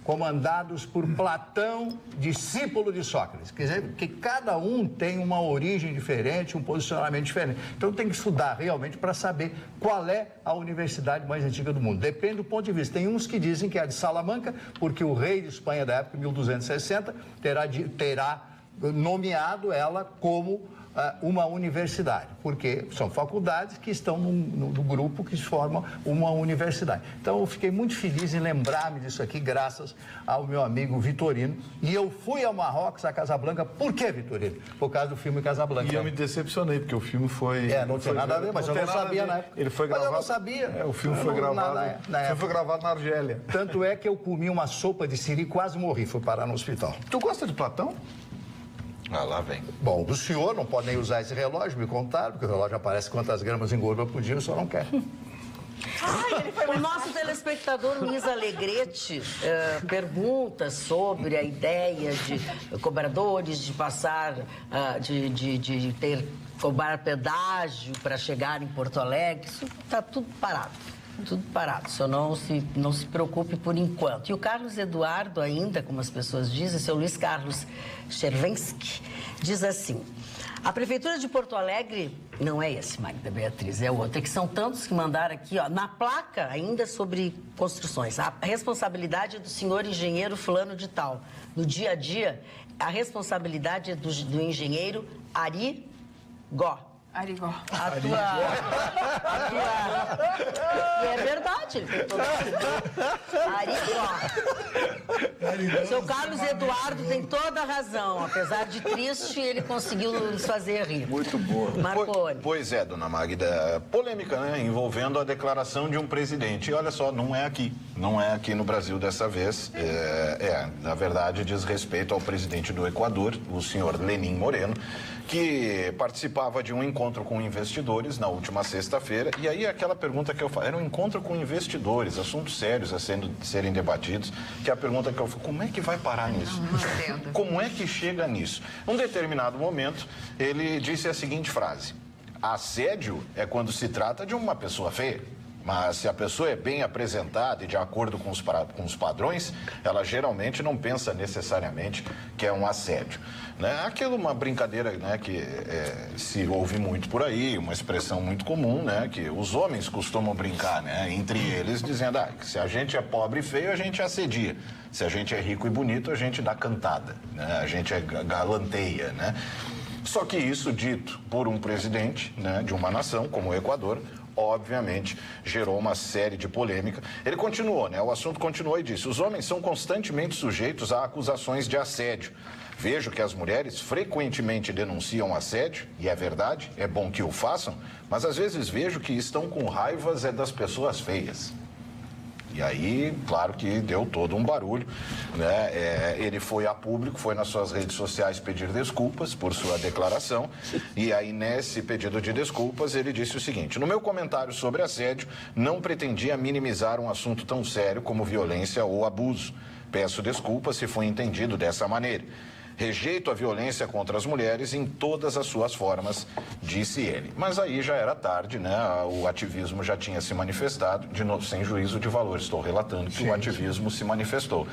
comandados por Platão, discípulo de Sócrates. Quer dizer, que cada um tem uma origem diferente, um posicionamento diferente. Então tem que estudar realmente para saber qual é a universidade mais antiga do mundo. Depende do ponto de vista. Tem uns que dizem que é a de Salamanca, porque o rei de Espanha da época, em 1260, terá nomeado ela como uma universidade, porque são faculdades que estão no grupo que formam uma universidade. Então, eu fiquei muito feliz em lembrar-me disso aqui, graças ao meu amigo Vitorino. E eu fui ao Marrocos, a Casablanca. Por que, Vitorino? Por causa do filme Casablanca. E eu me decepcionei, porque o filme foi... não tinha nada a ver, mas eu não sabia na época. Ele foi gravado... Mas eu não sabia. O filme foi gravado na Argélia. Tanto é que eu comi uma sopa de siri e quase morri, fui parar no hospital. Tu gosta de Platão? Ah, lá vem. Bom, o senhor não pode nem usar esse relógio, me contaram, porque o relógio aparece quantas gramas engorda por dia, o senhor não quer. O nosso telespectador Luiz Alegrete pergunta sobre a ideia de cobradores de passar, de cobrar pedágio para chegar em Porto Alegre. Isso está tudo parado. Tudo parado, só não se preocupe por enquanto. E o Carlos Eduardo ainda, como as pessoas dizem, seu Luiz Carlos Chervensky, diz assim: a Prefeitura de Porto Alegre, não é esse, Magda Beatriz, é outro, é que são tantos que mandaram aqui, ó, na placa ainda sobre construções, a responsabilidade é do senhor engenheiro fulano de tal. No dia a dia, a responsabilidade é do engenheiro Arigó. Arigó. A tua E é verdade, ele tem toda a Seu Carlos Eduardo tem toda a razão. Apesar de triste, ele conseguiu nos fazer rir. Muito boa. Marconi. Pois é, dona Magda. Polêmica, né? Envolvendo a declaração de um presidente. E olha só, não é aqui. Não é aqui no Brasil dessa vez. Na verdade, diz respeito ao presidente do Equador, o senhor Lenín Moreno, que participava de um encontro com investidores na última sexta-feira. E aí aquela pergunta que eu faço, era um encontro com investidores, assuntos sérios a serem debatidos, que é a pergunta que eu faço, como é que vai parar nisso? Como é que chega nisso? Num determinado momento, ele disse a seguinte frase: assédio é quando se trata de uma pessoa feia. Mas se a pessoa é bem apresentada e de acordo com os padrões, ela geralmente não pensa necessariamente que é um assédio. Né? Aquilo é uma brincadeira, né, que se ouve muito por aí, uma expressão muito comum, né, que os homens costumam brincar, né, entre eles, dizendo que se a gente é pobre e feio, a gente assedia. Se a gente é rico e bonito, a gente dá cantada, né? A gente galanteia, né? Só que isso dito por um presidente, né, de uma nação como o Equador, obviamente, gerou uma série de polêmica. Ele continuou, né? O assunto continuou e disse: os homens são constantemente sujeitos a acusações de assédio. Vejo que as mulheres frequentemente denunciam assédio, e é verdade, é bom que o façam, mas às vezes vejo que estão com raivas das pessoas feias. E aí, claro que deu todo um barulho, né? Ele foi a público, foi nas suas redes sociais pedir desculpas por sua declaração. E aí, nesse pedido de desculpas, ele disse o seguinte: no meu comentário sobre assédio, não pretendia minimizar um assunto tão sério como violência ou abuso. Peço desculpas se foi entendido dessa maneira. Rejeito a violência contra as mulheres em todas as suas formas, disse ele. Mas aí já era tarde, né? O ativismo já tinha se manifestado, de novo, sem juízo de valor. Estou relatando que o ativismo se manifestou.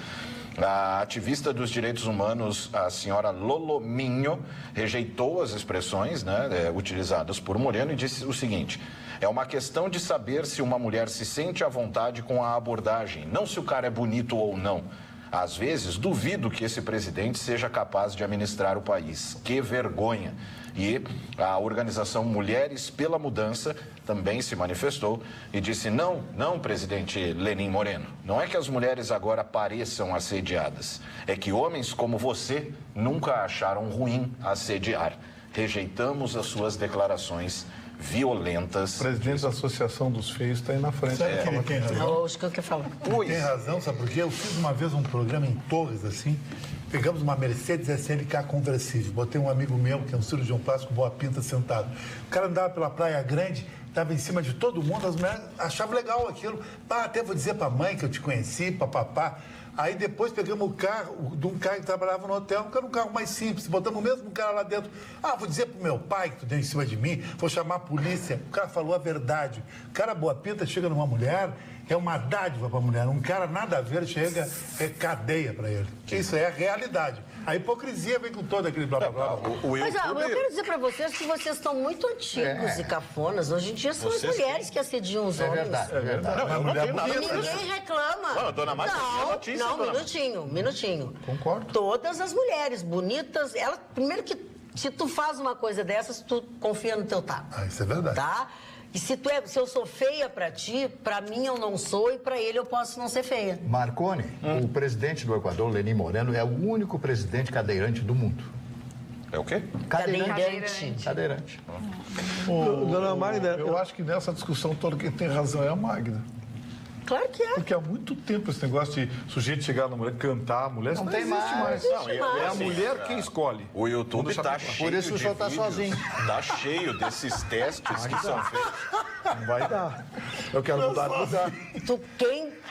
A ativista dos direitos humanos, a senhora Lolominho, rejeitou as expressões, né, utilizadas por Moreno e disse o seguinte: é uma questão de saber se uma mulher se sente à vontade com a abordagem, não se o cara é bonito ou não. Às vezes, duvido que esse presidente seja capaz de administrar o país. Que vergonha! E a organização Mulheres pela Mudança também se manifestou e disse: não, presidente Lenín Moreno, não é que as mulheres agora pareçam assediadas, é que homens como você nunca acharam ruim assediar. Rejeitamos as suas declarações violentas. O presidente da Associação dos Feios está aí na frente. Sabe que ele tem razão? Acho que eu quero falar. Tem razão, sabe por quê? Eu fiz uma vez um programa em Torres, assim, pegamos uma Mercedes SLK conversível, botei um amigo meu, que é um cirurgião plástico, Boa Pinta, sentado. O cara andava pela Praia Grande, estava em cima de todo mundo, as mulheres achavam legal aquilo. Até vou dizer para a mãe que eu te conheci, papapá. Aí depois pegamos o carro de um cara que trabalhava no hotel, que era um carro mais simples, botamos o mesmo cara lá dentro. Vou dizer pro meu pai que tu deu em cima de mim, vou chamar a polícia. O cara falou a verdade. O cara Boa Pinta chega numa mulher, é uma dádiva pra mulher. Um cara nada a ver chega, é cadeia pra ele. Isso é a realidade. A hipocrisia vem com todo aquele blá blá blá. Mas eu quero dizer pra vocês que vocês estão muito antigos e cafonas. Hoje em dia são as mulheres que assediam os homens. É verdade. Não, eu não tenho nada. E ninguém reclama. Não, dona Márcia, tem notícia, não, dona minutinho. Concordo. Todas as mulheres bonitas, primeiro que se tu faz uma coisa dessas, tu confia no teu taco. Isso é verdade. Tá? E se eu sou feia pra ti, pra mim eu não sou e pra ele eu posso não ser feia. Marconi, o presidente do Equador, Lenín Moreno, é o único presidente cadeirante do mundo. É o quê? Cadeirante. Dona Magda, Eu acho que nessa discussão toda quem tem razão é a Magda. Claro que é. Porque há muito tempo esse negócio de sujeito chegar na mulher, cantar a mulher, isso não tem existe mais. Não, É a mulher quem escolhe. O YouTube está cheio Por isso o senhor está sozinho. Está cheio desses testes que são feitos. Não vai dar. Eu quero mudar de lugar.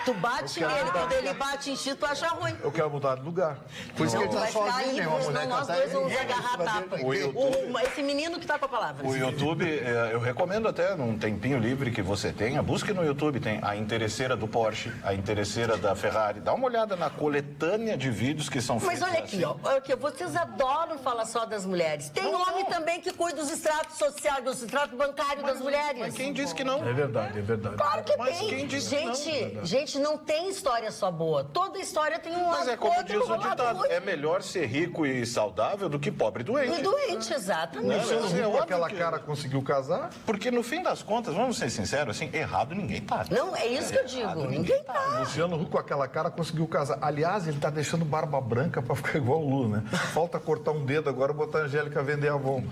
Tu bate nele, quando ele bate em ti, tu acha ruim. Eu quero mudar de lugar. Por isso que ele Tu está vai ficar sozinho, aí, né? Uma senão mulher nós cantar dois vamos ele agarrar a tapa. Esse menino que tá com a palavra. O YouTube, eu recomendo até num tempinho livre que você tenha, busque no YouTube, tem a interesseira do Porsche, a interesseira da Ferrari. Dá uma olhada na coletânea de vídeos que são feitos. Mas olha aqui, vocês adoram falar só das mulheres. Tem homem também que cuida dos extratos sociais, dos extratos bancários das mulheres. Mas quem disse que não? É verdade. Claro que Mas tem. quem disse que não? Gente, gente não tem história só boa. Toda história tem um lado Mas é como podre, diz o um lado ditado, ruim. é melhor ser rico e saudável do que pobre e doente. E doente, exatamente. Luciano é Huck com óbvio aquela que- cara conseguiu casar? Porque no fim das contas, vamos ser sinceros, assim, errado ninguém tá. Não, é isso que eu digo. Ninguém tá. Luciano Huck com aquela cara conseguiu casar. Aliás, ele tá deixando barba branca pra ficar igual o Lula, né? Falta cortar um dedo agora e botar a Angélica vender Avon.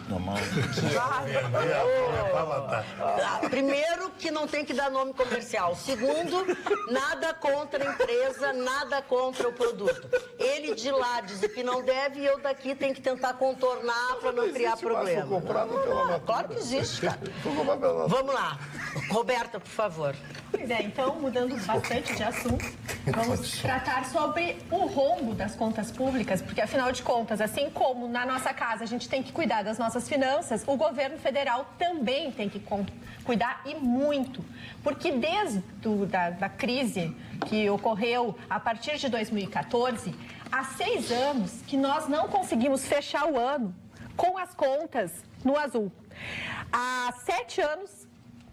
Primeiro, que não tem que dar nome comercial. Segundo, nada contra a empresa, nada contra o produto. Ele de lá diz que não deve e eu daqui tenho que tentar contornar para não criar problema. Foi comprado pela Natura. Claro que existe, cara. Foi comprado pela Natura. Vamos lá. Roberta, por favor. Pois é, então, mudando bastante de assunto, vamos tratar sobre o rombo das contas públicas, porque, afinal de contas, assim como na nossa casa a gente tem que cuidar das nossas finanças, o governo federal também tem que cuidar e muito, porque desde da crise que ocorreu a partir de 2014, há 6 anos que nós não conseguimos fechar o ano com as contas no azul. Há 7 anos,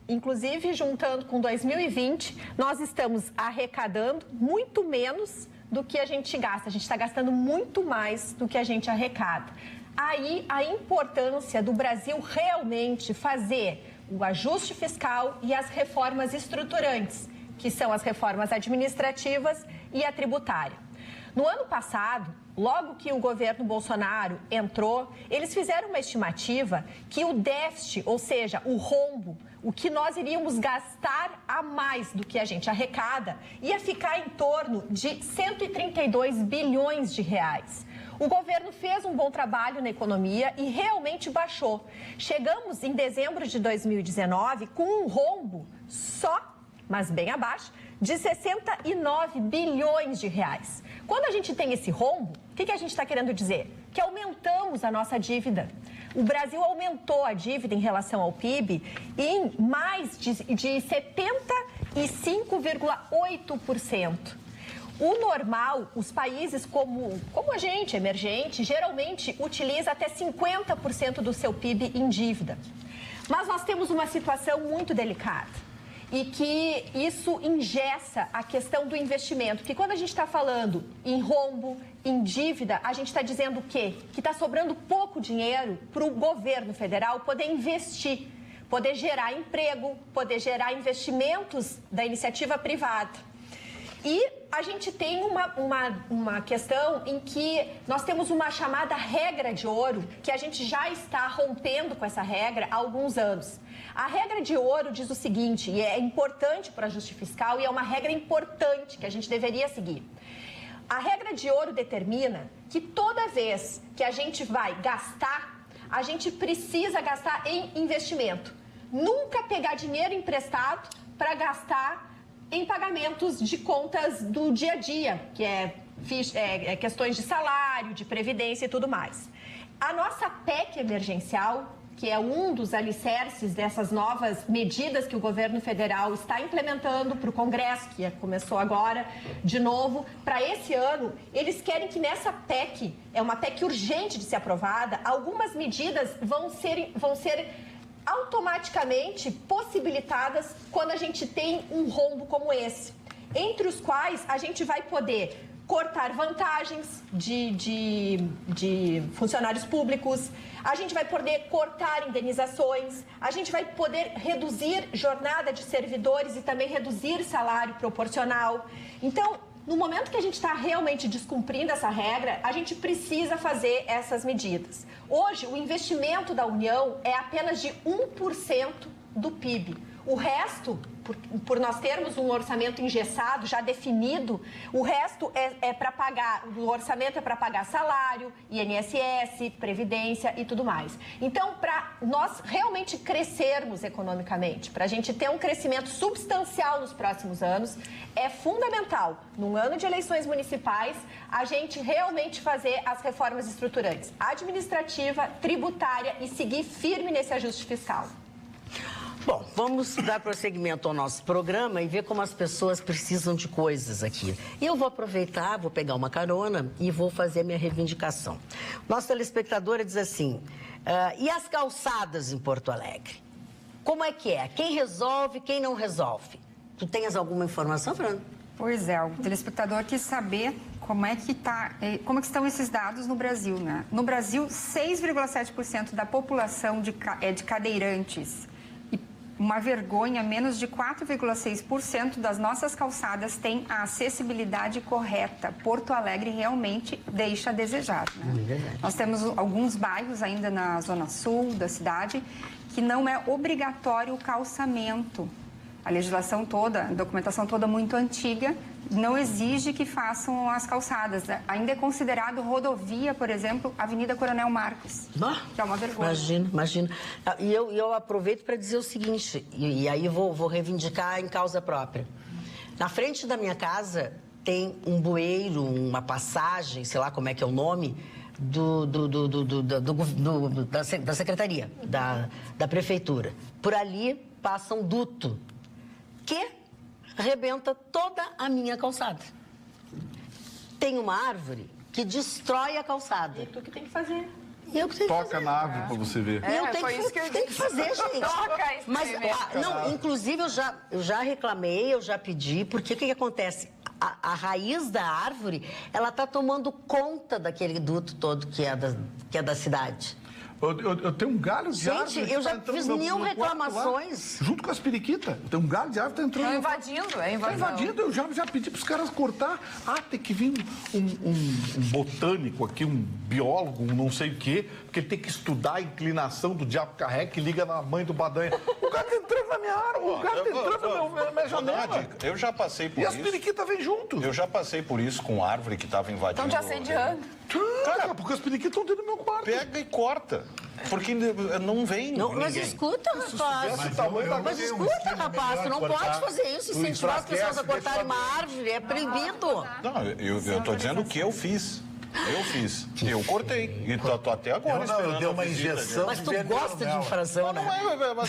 inclusive, juntando com 2020, nós estamos arrecadando muito menos do que a gente gasta. A gente está gastando muito mais do que a gente arrecada. Aí, a importância do Brasil realmente fazer o ajuste fiscal e as reformas estruturantes, que são as reformas administrativas e a tributária. No ano passado, logo que o governo Bolsonaro entrou, eles fizeram uma estimativa que o déficit, ou seja, o rombo, o que nós iríamos gastar a mais do que a gente arrecada, ia ficar em torno de 132 bilhões de reais. O governo fez um bom trabalho na economia e realmente baixou. Chegamos em dezembro de 2019 com um rombo só, mas bem abaixo, de 69 bilhões de reais. Quando a gente tem esse rombo, o que a gente está querendo dizer? Que aumentamos a nossa dívida. O Brasil aumentou a dívida em relação ao PIB em mais de 75,8%. O normal, os países como a gente, emergente, geralmente utiliza até 50% do seu PIB em dívida. Mas nós temos uma situação muito delicada. E que isso engessa a questão do investimento. Porque quando a gente está falando em rombo, em dívida, a gente está dizendo o quê? Que está sobrando pouco dinheiro para o governo federal poder investir, poder gerar emprego, poder gerar investimentos da iniciativa privada. E a gente tem uma questão em que nós temos uma chamada regra de ouro, que a gente já está rompendo com essa regra há alguns anos. A regra de ouro diz o seguinte, e é importante para o ajuste fiscal, e é uma regra importante que a gente deveria seguir. A regra de ouro determina que toda vez que a gente vai gastar, a gente precisa gastar em investimento. Nunca pegar dinheiro emprestado para gastar em pagamentos de contas do dia a dia, que é questões de salário, de previdência e tudo mais. A nossa PEC emergencial, que é um dos alicerces dessas novas medidas que o governo federal está implementando para o Congresso, que começou agora de novo, para esse ano, eles querem que nessa PEC, é uma PEC urgente de ser aprovada, algumas medidas vão ser automaticamente possibilitadas quando a gente tem um rombo como esse, entre os quais a gente vai poder cortar vantagens de funcionários públicos, a gente vai poder cortar indenizações, a gente vai poder reduzir jornada de servidores e também reduzir salário proporcional. Então, no momento que a gente está realmente descumprindo essa regra, a gente precisa fazer essas medidas. Hoje, o investimento da União é apenas de 1% do PIB. O resto, por nós termos um orçamento engessado, já definido, o resto é para pagar, o orçamento é para pagar salário, INSS, Previdência e tudo mais. Então, para nós realmente crescermos economicamente, para a gente ter um crescimento substancial nos próximos anos, é fundamental, num ano de eleições municipais, a gente realmente fazer as reformas estruturantes, administrativa, tributária e seguir firme nesse ajuste fiscal. Bom, vamos dar prosseguimento ao nosso programa e ver como as pessoas precisam de coisas aqui. E eu vou aproveitar, vou pegar uma carona e vou fazer a minha reivindicação. Nossa telespectadora diz assim, e as calçadas em Porto Alegre? Como é que é? Quem resolve, quem não resolve? Tu tens alguma informação, Fernando? Pois é, o telespectador quis saber como é que estão esses dados no Brasil, né? No Brasil, 6,7% da população é de cadeirantes. E uma vergonha, menos de 4,6% das nossas calçadas tem a acessibilidade correta. Porto Alegre realmente deixa a desejar, né? Nós temos alguns bairros ainda na zona sul da cidade que não é obrigatório o calçamento. A legislação toda, a documentação toda muito antiga, não exige que façam as calçadas. Ainda é considerado rodovia, por exemplo, Avenida Coronel Marcos, que é uma vergonha. Imagina. E eu aproveito para dizer o seguinte, e aí vou reivindicar em causa própria. Na frente da minha tem um bueiro, uma passagem, sei lá como é que é o nome, da secretaria, da prefeitura. Por ali passa um duto que arrebenta toda a minha calçada. Tem uma árvore que destrói a calçada. E tu que tem que fazer. Toca na árvore para você ver. Tem que fazer, gente. Mas, inclusive, eu já reclamei, eu já pedi, porque o que acontece? A raiz da árvore, ela está tomando conta daquele duto todo que é da cidade. Eu tenho um galho de árvore. Gente, eu já fiz 1000 reclamações. Junto com as periquitas. Eu tenho um galho de árvore que está entrando. É invadindo. Eu já pedi para os caras cortar. Tem que vir um botânico aqui, um biólogo, um não sei o quê, porque ele tem que estudar a inclinação do diabo carrega que liga na mãe do Badanha. O gato entrando na minha árvore, o gato entrando na minha janela. Eu já passei por isso. E as periquitas vêm junto. Eu já passei por isso com árvore que estava invadindo. Estão te assediando. Cara, porque as periquitas estão dentro do meu quarto. Pega e corta. Porque não vem. Mas escuta, rapaz. Mas escuta, rapaz, tu não pode fazer isso. Incentivar as pessoas a cortarem uma árvore é proibido. Não, eu tô dizendo o que eu fiz. Eu cortei. E tô até agora esperando. Eu dei uma injeção. Mas tu gosta de infração, né?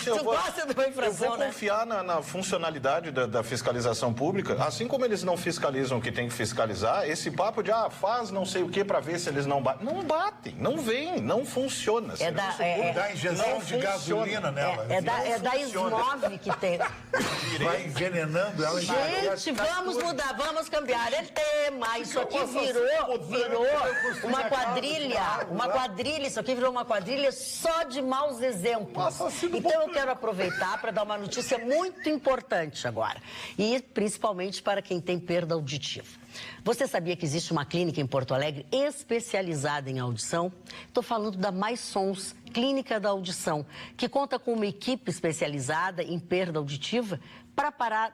Tu gosta de uma infração, né? Eu vou confiar na funcionalidade da fiscalização pública. Assim como eles não fiscalizam o que tem que fiscalizar, esse papo de faz não sei o que para ver se eles não batem. Não batem, não vem, não funciona. Dá injeção de gasolina nela. É da Ismove que tem. Vai envenenando ela. Gente, vamos mudar, vamos cambiar. É tema. Isso aqui virou uma quadrilha, isso aqui virou uma quadrilha só de maus exemplos. Então eu quero aproveitar para dar uma notícia muito importante agora, e principalmente para quem tem perda auditiva. Você sabia que existe uma clínica em Porto Alegre especializada em audição? Estou falando da Mais Sons, Clínica da Audição, que conta com uma equipe especializada em perda auditiva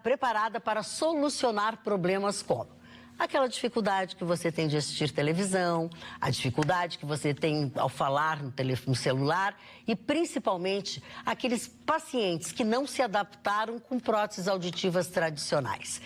preparada para solucionar problemas como aquela dificuldade que você tem de assistir televisão, a dificuldade que você tem ao falar no celular e, principalmente, aqueles pacientes que não se adaptaram com próteses auditivas tradicionais.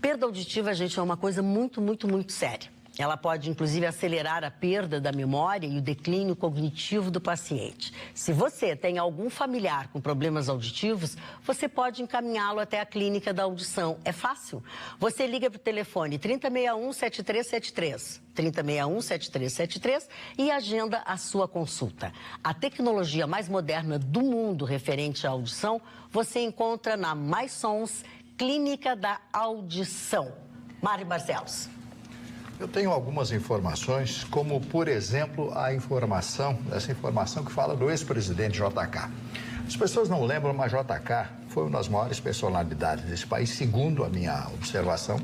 Perda auditiva, gente, é uma coisa muito, muito, muito séria. Ela pode, inclusive, acelerar a perda da memória e o declínio cognitivo do paciente. Se você tem algum familiar com problemas auditivos, você pode encaminhá-lo até a clínica da audição. É fácil. Você liga para o telefone 3061-7373, 3061-7373 e agenda a sua consulta. A tecnologia mais moderna do mundo referente à audição, você encontra na Mais Sons, Clínica da Audição. Mari Barcelos. Eu tenho algumas informações, como, por exemplo, essa informação que fala do ex-presidente JK. As pessoas não lembram, mas JK foi uma das maiores personalidades desse país, segundo a minha observação.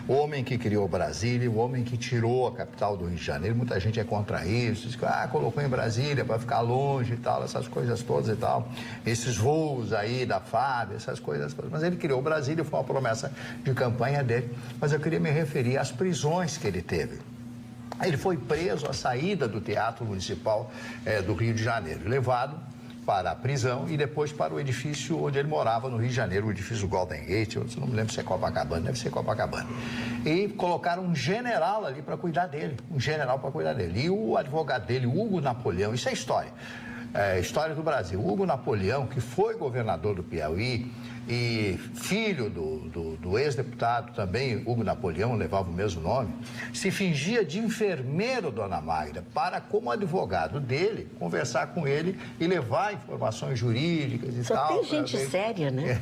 O homem que criou Brasília, o homem que tirou a capital do Rio de Janeiro. Muita gente é contra isso, diz que colocou em Brasília para ficar longe e tal, essas coisas todas e tal. Esses voos aí da FAB, essas coisas todas. Mas ele criou Brasília, foi uma promessa de campanha dele. Mas eu queria me referir às prisões que ele teve. Ele foi preso à saída do Teatro Municipal do Rio de Janeiro, levado para a prisão e depois para o edifício onde ele morava no Rio de Janeiro, o edifício Golden Gate, eu não me lembro se é Copacabana, deve ser Copacabana. E colocaram um general ali para cuidar dele, E o advogado dele, Hugo Napoleão, isso é história. História do Brasil. Hugo Napoleão, que foi governador do Piauí, e filho do ex-deputado também, Hugo Napoleão, levava o mesmo nome, se fingia de enfermeiro, dona Magda, para, como advogado dele, conversar com ele e levar informações jurídicas e Só tal. tem gente séria, né?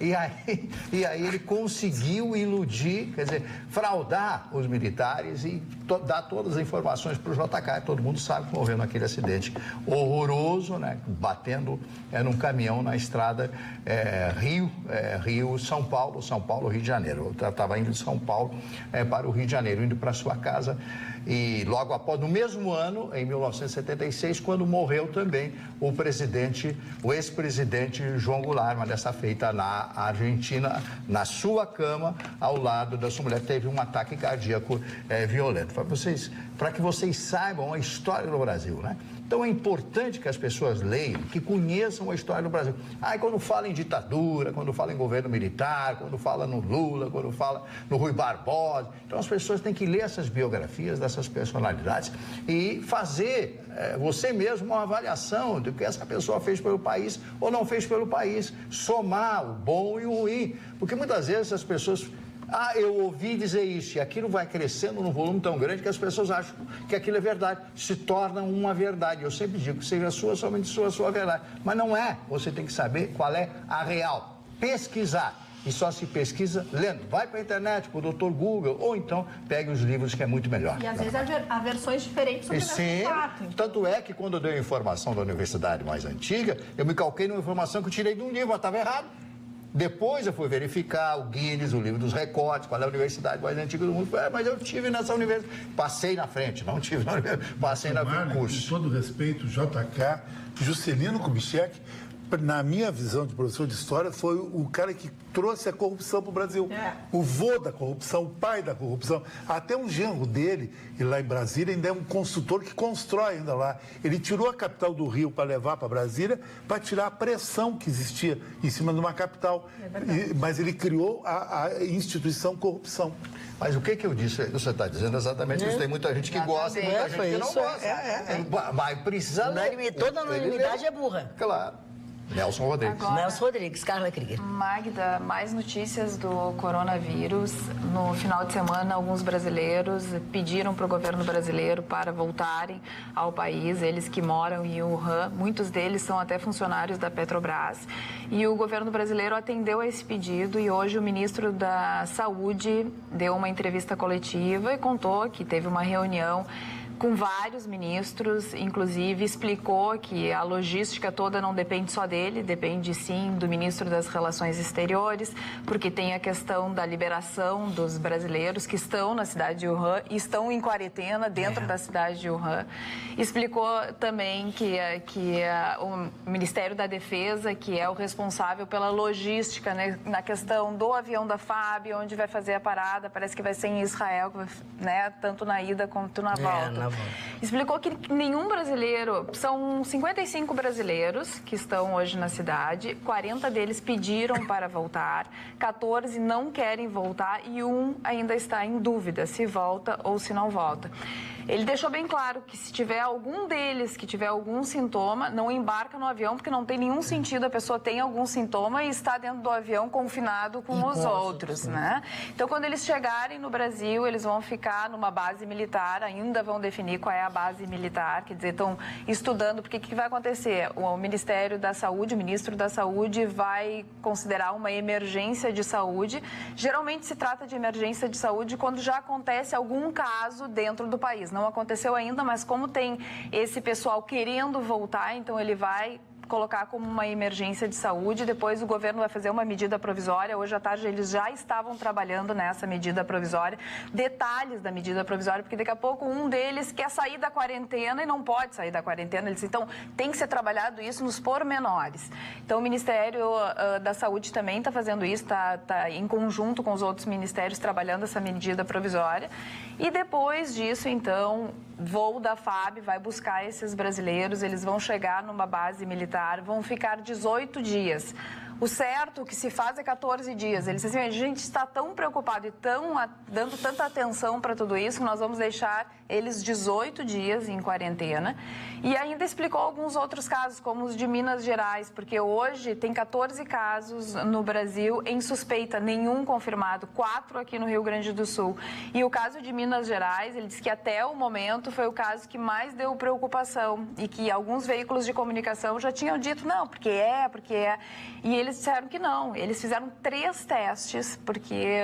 E aí ele conseguiu iludir, quer dizer, fraudar os militares e dar todas as informações para o JK. Todo mundo sabe que morreu naquele acidente horroroso, né? Batendo num caminhão na estrada Rio-São Paulo, São Paulo-Rio de Janeiro. Eu estava indo de São Paulo para o Rio de Janeiro, indo para sua casa. E logo após, no mesmo ano, em 1976, quando morreu também o ex-presidente João Goulart, uma dessa feita na Argentina, na sua cama, ao lado da sua mulher, teve um ataque cardíaco violento. Para que vocês saibam a história do Brasil, né? Então é importante que as pessoas leiam, que conheçam a história do Brasil. Quando fala em ditadura, quando fala em governo militar, quando fala no Lula, quando fala no Rui Barbosa, então as pessoas têm que ler essas biografias dessas personalidades e fazer você mesmo uma avaliação do que essa pessoa fez pelo país ou não fez pelo país, somar o bom e o ruim, porque muitas vezes as pessoas... eu ouvi dizer isso, e aquilo vai crescendo num volume tão grande que as pessoas acham que aquilo é verdade, se torna uma verdade. Eu sempre digo, seja sua, somente sua verdade. Mas não é, você tem que saber qual é a real. Pesquisar, e só se pesquisa lendo. Vai para a internet, para o Dr. Google, ou então pegue os livros, que é muito melhor. E às vezes há versões diferentes sobre o mesmo fato. Tanto é que quando eu dei a informação da universidade mais antiga, eu me calquei numa informação que eu tirei de um livro, mas estava errado. Depois eu fui verificar o Guinness, o livro dos recordes, qual é a universidade mais antiga do mundo. Mas eu tive nessa universidade. Passei na frente, não tive na universidade, passei na frente do curso. Com todo respeito, JK, Juscelino Kubitschek, na minha visão de professor de história, foi o cara que trouxe a corrupção para o Brasil. O vô da corrupção, o pai da corrupção. Até um genro dele, e lá em Brasília, ainda é um consultor que constrói ainda lá. Ele tirou a capital do Rio para levar para Brasília, para tirar a pressão que existia em cima de uma capital. Mas ele criou a instituição corrupção. Mas o que eu disse? Você está dizendo exatamente isso. Tem muita gente que gosta e muita gente que não gosta. Mas precisa ler. Toda unanimidade é burra. Claro. Nelson Rodrigues. Agora, Nelson Rodrigues, Carla Krieger. Magda, mais notícias do coronavírus. No final de semana, alguns brasileiros pediram para o governo brasileiro para voltarem ao país, eles que moram em Wuhan. Muitos deles são até funcionários da Petrobras. E o governo brasileiro atendeu a esse pedido e hoje o ministro da Saúde deu uma entrevista coletiva e contou que teve uma reunião com vários ministros, inclusive explicou que a logística toda não depende só dele, depende sim do ministro das Relações Exteriores, porque tem a questão da liberação dos brasileiros que estão na cidade de Wuhan e estão em quarentena dentro da cidade de Wuhan. Explicou também que o Ministério da Defesa, que é o responsável pela logística, né, na questão do avião da FAB, onde vai fazer a parada, parece que vai ser em Israel, né, tanto na ida quanto na volta. Explicou que nenhum brasileiro, são 55 brasileiros que estão hoje na cidade, 40 deles pediram para voltar, 14 não querem voltar e um ainda está em dúvida se volta ou se não volta. Ele deixou bem claro que se tiver algum deles que tiver algum sintoma, não embarca no avião, porque não tem nenhum sentido a pessoa tem algum sintoma e está dentro do avião confinado com os outros, né? Então, quando eles chegarem no Brasil, eles vão ficar numa base militar, ainda vão definir qual é a base militar, quer dizer, estão estudando, porque o que vai acontecer? O Ministério da Saúde, o ministro da Saúde vai considerar uma emergência de saúde. Geralmente se trata de emergência de saúde quando já acontece algum caso dentro do país. Não aconteceu ainda, mas como tem esse pessoal querendo voltar, então ele vai colocar como uma emergência de saúde, depois o governo vai fazer uma medida provisória. Hoje à tarde eles já estavam trabalhando nessa medida provisória, detalhes da medida provisória, porque daqui a pouco um deles quer sair da quarentena e não pode sair da quarentena. Eles, então, tem que ser trabalhado isso nos pormenores. Então, o Ministério da Saúde também está fazendo isso, está em conjunto com os outros ministérios trabalhando essa medida provisória. E depois disso, então, voo da FAB vai buscar esses brasileiros, eles vão chegar numa base militar, vão ficar 18 dias. O certo que se faz é 14 dias. Ele disse assim, a gente está tão preocupado e dando tanta atenção para tudo isso que nós vamos deixar eles 18 dias em quarentena. E ainda explicou alguns outros casos, como os de Minas Gerais, porque hoje tem 14 casos no Brasil em suspeita, nenhum confirmado, 4 aqui no Rio Grande do Sul. E o caso de Minas Gerais, ele disse que até o momento foi o caso que mais deu preocupação e que alguns veículos de comunicação já tinham dito, não, porque é. E eles disseram que não. Eles fizeram 3 testes, porque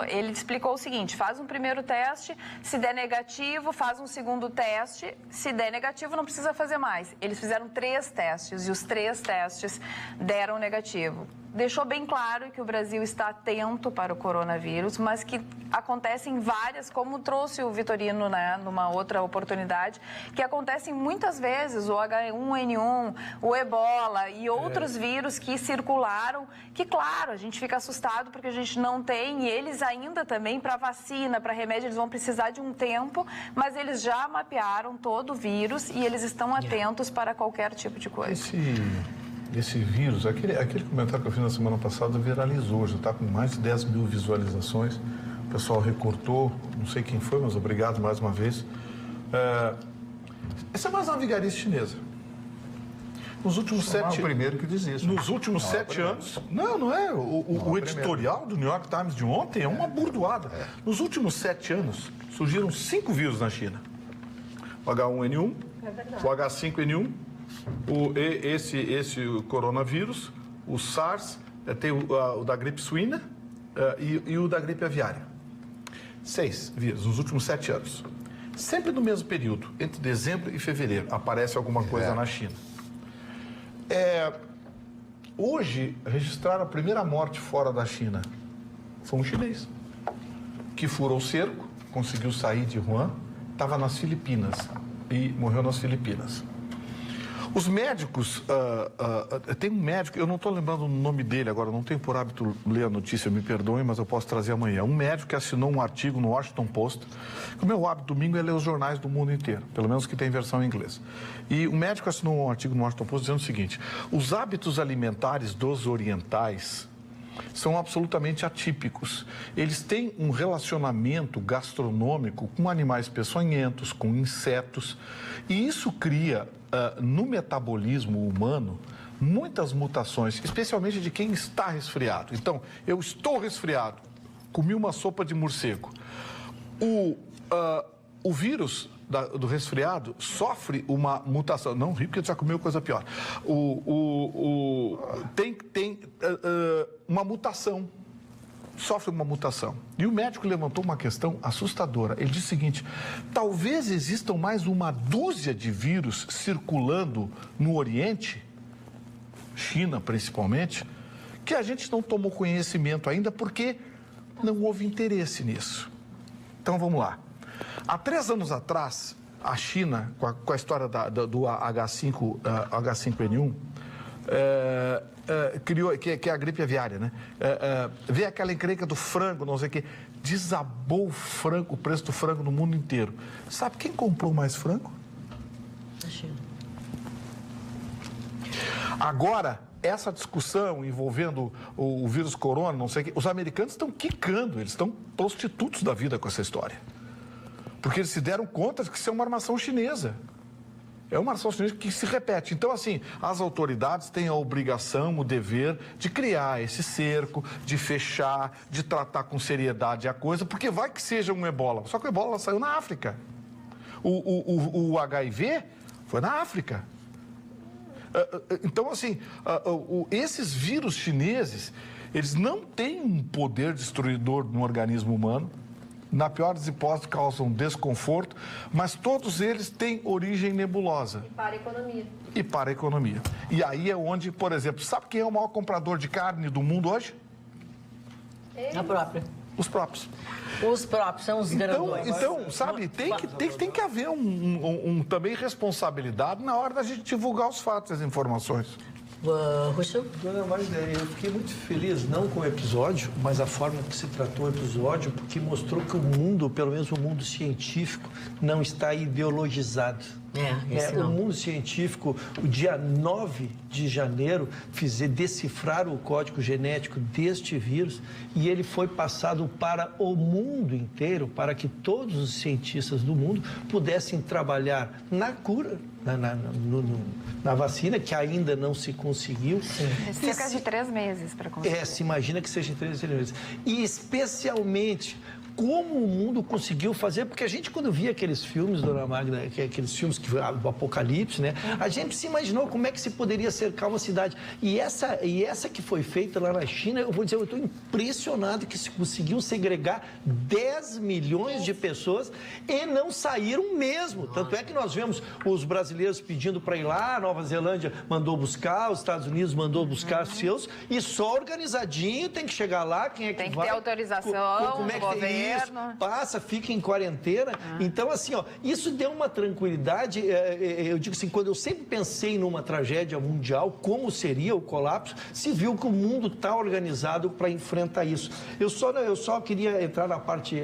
ele explicou o seguinte, faz um primeiro teste, se der negativo, faz um segundo teste, se der negativo, não precisa fazer mais. Eles fizeram 3 testes e os 3 testes deram negativo. Deixou bem claro que o Brasil está atento para o coronavírus, mas que acontecem várias, como trouxe o Vitorino, né, numa outra oportunidade, que acontecem muitas vezes, o H1N1, o Ebola e outros vírus que circularam, que, claro, a gente fica assustado porque a gente não tem, e eles ainda também, para vacina, para remédio, eles vão precisar de um tempo, mas eles já mapearam todo o vírus e eles estão atentos para qualquer tipo de coisa. Esse vírus, aquele comentário que eu fiz na semana passada viralizou, já está com mais de 10 mil visualizações. O pessoal recortou, não sei quem foi, mas obrigado mais uma vez. Essa é mais uma vigarice chinesa. Nos últimos 7 o primeiro que diz isso. Nos últimos 7 anos. Não é. O editorial do New York Times de ontem é uma burdoada. Nos últimos 7 anos, surgiram 5 vírus na China: o H1N1, o H5N1. Esse coronavírus, o SARS, tem o da gripe suína e o da gripe aviária. 6 vírus nos últimos 7 anos. Sempre no mesmo período, entre dezembro e fevereiro, aparece alguma coisa na China. Hoje, registraram a primeira morte fora da China. Foi um chinês que furou o cerco, conseguiu sair de Wuhan, estava nas Filipinas e morreu nas Filipinas. Os médicos, tem um médico, eu não estou lembrando o nome dele agora, não tenho por hábito ler a notícia, me perdoem, mas eu posso trazer amanhã. Um médico que assinou um artigo no Washington Post, que o meu hábito domingo é ler os jornais do mundo inteiro, pelo menos que tem versão em inglês. E o médico assinou um artigo no Washington Post dizendo o seguinte: os hábitos alimentares dos orientais são absolutamente atípicos. Eles têm um relacionamento gastronômico com animais peçonhentos, com insetos, e isso cria no metabolismo humano muitas mutações, especialmente de quem está resfriado. Então, eu estou resfriado, comi uma sopa de morcego. O vírus do resfriado sofre uma mutação. Não ri, porque já comeu coisa pior. Tem uma mutação. Sofre uma mutação. E o médico levantou uma questão assustadora. Ele disse o seguinte: talvez existam mais uma dúzia de vírus circulando no Oriente, China principalmente, que a gente não tomou conhecimento ainda porque não houve interesse nisso. Então vamos lá. Há 3 anos atrás, a China, com a história do H5N1, criou, que é a gripe aviária, né? Veio aquela encrenca do frango, não sei o quê. Desabou o preço do frango no mundo inteiro. Sabe quem comprou mais frango? A China. Agora, essa discussão envolvendo o vírus corona, não sei o quê, os americanos estão quicando, eles estão prostitutos da vida com essa história. Porque eles se deram conta de que isso é uma armação chinesa. É uma armação chinesa que se repete. Então, assim, as autoridades têm a obrigação, o dever de criar esse cerco, de fechar, de tratar com seriedade a coisa, porque vai que seja um ebola. Só que o ebola saiu na África. O HIV foi na África. Então, assim, esses vírus chineses, eles não têm um poder destruidor no organismo humano. Na pior das hipóteses, causam desconforto, mas todos eles têm origem nebulosa. E para a economia. E para a economia. E aí é onde, por exemplo, sabe quem é o maior comprador de carne do mundo hoje? A própria. Os próprios. Os próprios, são os grandões. Então, sabe, tem que haver também responsabilidade na hora da gente divulgar os fatos e as informações. Russo? Dona Marisa, eu fiquei muito feliz, não com o episódio, mas a forma que se tratou o episódio, porque mostrou que o mundo, pelo menos o mundo científico, não está ideologizado. O mundo científico, o dia 9 de janeiro, decifraram o código genético deste vírus e ele foi passado para o mundo inteiro, para que todos os cientistas do mundo pudessem trabalhar na cura, na vacina, que ainda não se conseguiu. Cerca de 3 meses para conseguir. Se imagina que seja em 3 meses. E especialmente como o mundo conseguiu fazer, porque a gente, quando via aqueles filmes, dona Magda, aqueles filmes do Apocalipse, né? A gente se imaginou como é que se poderia cercar uma cidade. E essa que foi feita lá na China, eu vou dizer, eu estou impressionado que se conseguiu segregar 10 milhões de pessoas e não saíram mesmo. Tanto é que nós vemos os brasileiros pedindo para ir lá, a Nova Zelândia mandou buscar, os Estados Unidos mandou buscar os seus, e só organizadinho tem que chegar lá, quem é que vai? Tem que ter autorização Como é que do governo. Isso, passa, fica em quarentena. Então, assim, ó, isso deu uma tranquilidade. Eu digo assim, quando eu sempre pensei numa tragédia mundial, como seria o colapso, se viu que o mundo está organizado para enfrentar isso. Eu só queria entrar na parte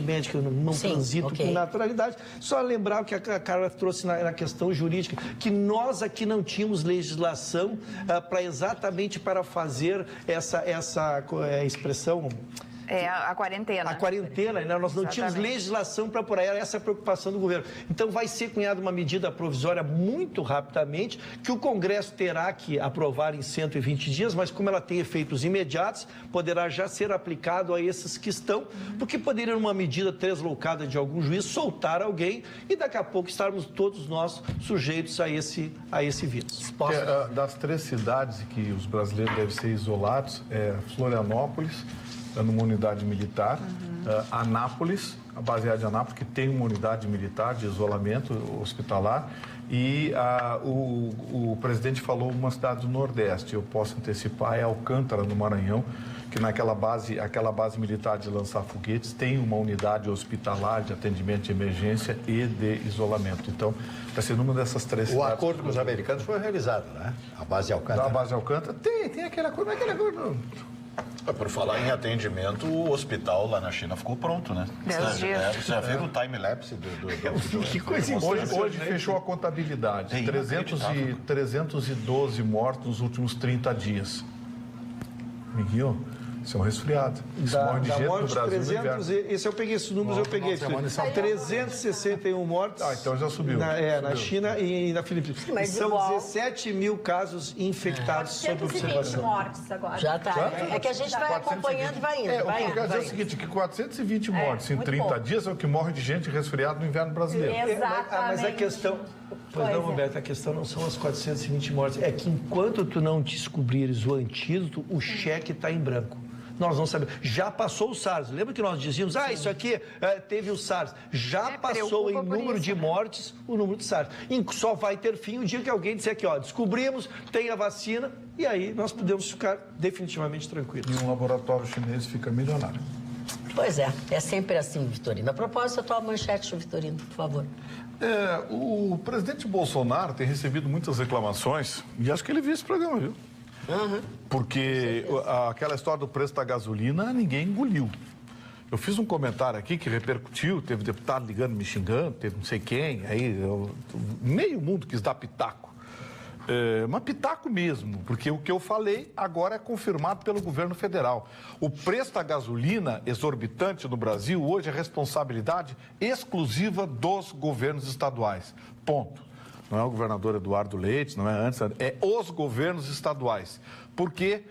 médica, eu não transito com naturalidade, só lembrar o que a Carla trouxe na questão jurídica, que nós aqui não tínhamos legislação exatamente para fazer essa expressão... a quarentena. A quarentena, né? Nós não tínhamos legislação para apurar, era essa a preocupação do governo. Então, vai ser cunhada uma medida provisória muito rapidamente, que o Congresso terá que aprovar em 120 dias, mas como ela tem efeitos imediatos, poderá já ser aplicado a esses que estão, porque poderia, numa medida translocada de algum juiz, soltar alguém e daqui a pouco estarmos todos nós sujeitos a esse vírus. Das 3 cidades que os brasileiros devem ser isolados, Florianópolis, numa unidade militar, Anápolis, a baseada em Anápolis, que tem uma unidade militar de isolamento hospitalar, e o presidente falou uma cidade do Nordeste, eu posso antecipar, é Alcântara, no Maranhão, que aquela base militar de lançar foguetes tem uma unidade hospitalar de atendimento de emergência e de isolamento. Então, vai ser numa dessas 3 cidades. O acordo com os americanos foi realizado, né? A base de Alcântara. A base de Alcântara tem aquele acordo, mas aquele acordo... Por falar em atendimento, o hospital lá na China ficou pronto, né? 10 dias. Você já viu o time-lapse do Que coisa Hoje fechou a contabilidade. 312 mortos nos últimos 30 dias. Miguel, isso é um resfriado. Isso morre de gente no Brasil 300, esse eu peguei esses números, eu peguei. 361 mortos. Então já subiu. Na China e na Filipinas. Mas são igual, 17 mil casos infectados sob 420 observação. mortes agora. Já está. É que a gente vai acompanhando e vai indo. O que eu quero dizer é o seguinte, que 420 mortes em 30 dias é o que morre de gente resfriado no inverno brasileiro. Exatamente. Mas a questão... Pois não, Roberto, a questão não são as 420 mortes. É que enquanto tu não descobrires o antídoto, o cheque está em branco. Nós não sabemos. Já passou o SARS. Lembra que nós dizíamos, isso aqui teve o SARS. Já passou em número de mortes o número de SARS. Só vai ter fim o dia que alguém disser aqui, descobrimos, tem a vacina, e aí nós podemos ficar definitivamente tranquilos. E um laboratório chinês fica milionário. Pois é sempre assim, Vitorino. A propósito, a tua manchete, Vitorino, por favor. O presidente Bolsonaro tem recebido muitas reclamações, e acho que ele viu esse programa, viu? Porque aquela história do preço da gasolina, ninguém engoliu. Eu fiz um comentário aqui que repercutiu, teve deputado ligando, me xingando, teve não sei quem, aí meio mundo quis dar pitaco. Mas pitaco mesmo, porque o que eu falei agora é confirmado pelo governo federal. O preço da gasolina exorbitante no Brasil hoje é responsabilidade exclusiva dos governos estaduais. Ponto. Não é o governador Eduardo Leite, não é antes, é os governos estaduais. Porque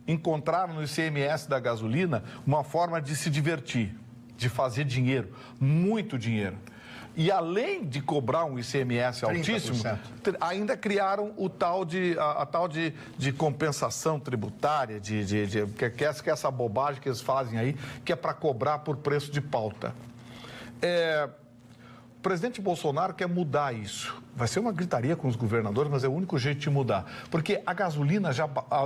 encontraram no ICMS da gasolina uma forma de se divertir, de fazer dinheiro, muito dinheiro. E além de cobrar um ICMS altíssimo, 30%. ainda criaram a tal de compensação tributária, que é essa bobagem que eles fazem aí, que é para cobrar por preço de pauta. O presidente Bolsonaro quer mudar isso. Vai ser uma gritaria com os governadores, mas é o único jeito de mudar. Porque a gasolina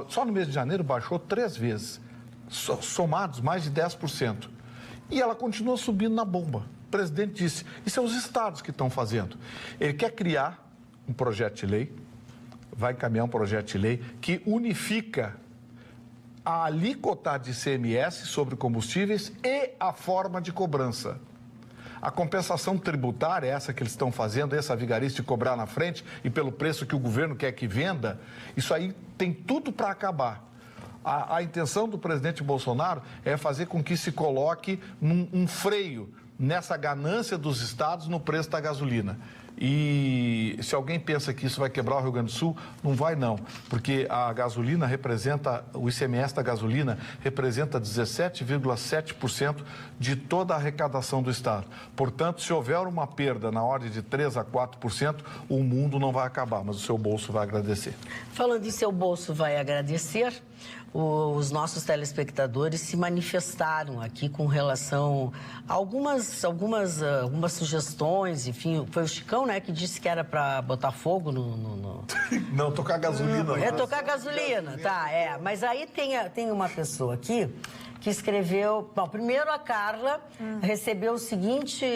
só no mês de janeiro baixou 3 vezes, somados mais de 10%. E ela continua subindo na bomba. O presidente disse, isso é os estados que estão fazendo. Ele quer criar um projeto de lei, vai encaminhar um projeto de lei que unifica a alíquota de ICMS sobre combustíveis e a forma de cobrança. A compensação tributária, essa que eles estão fazendo, essa vigarice de cobrar na frente e pelo preço que o governo quer que venda, isso aí tem tudo para acabar. A intenção do presidente Bolsonaro é fazer com que se coloque um freio nessa ganância dos estados no preço da gasolina. E se alguém pensa que isso vai quebrar o Rio Grande do Sul, não vai não, porque a gasolina representa, o ICMS da gasolina representa 17,7% de toda a arrecadação do Estado. Portanto, se houver uma perda na ordem de 3% a 4%, o mundo não vai acabar, mas o seu bolso vai agradecer. Falando em seu bolso vai agradecer, os nossos telespectadores se manifestaram aqui com relação a algumas sugestões, enfim, foi o Chicão, né, que disse que era para botar fogo no... Não, tocar gasolina. É tocar gasolina, tá, mas aí tem uma pessoa aqui que escreveu... Bom, primeiro a Carla recebeu o seguinte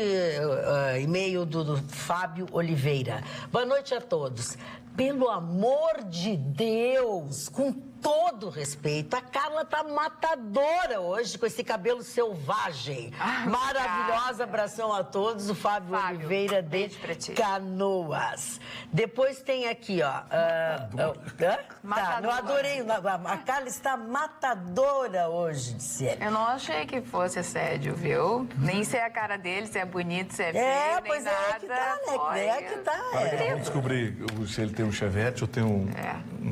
e-mail do Fábio Oliveira. Boa noite a todos. Pelo amor de Deus, com todo respeito, a Carla tá matadora hoje com esse cabelo selvagem. Maravilhosa, abração a todos. O Fábio Oliveira de Canoas. Depois tem aqui, ó... eu adorei. A Carla está matadora hoje, disse ele. Eu não achei que fosse assédio, viu? Nem se é a cara dele, se é bonito, se é feio, nem nada. É que tá, né? É que tá. Vamos descobrir se ele tem um Chevette ou tem um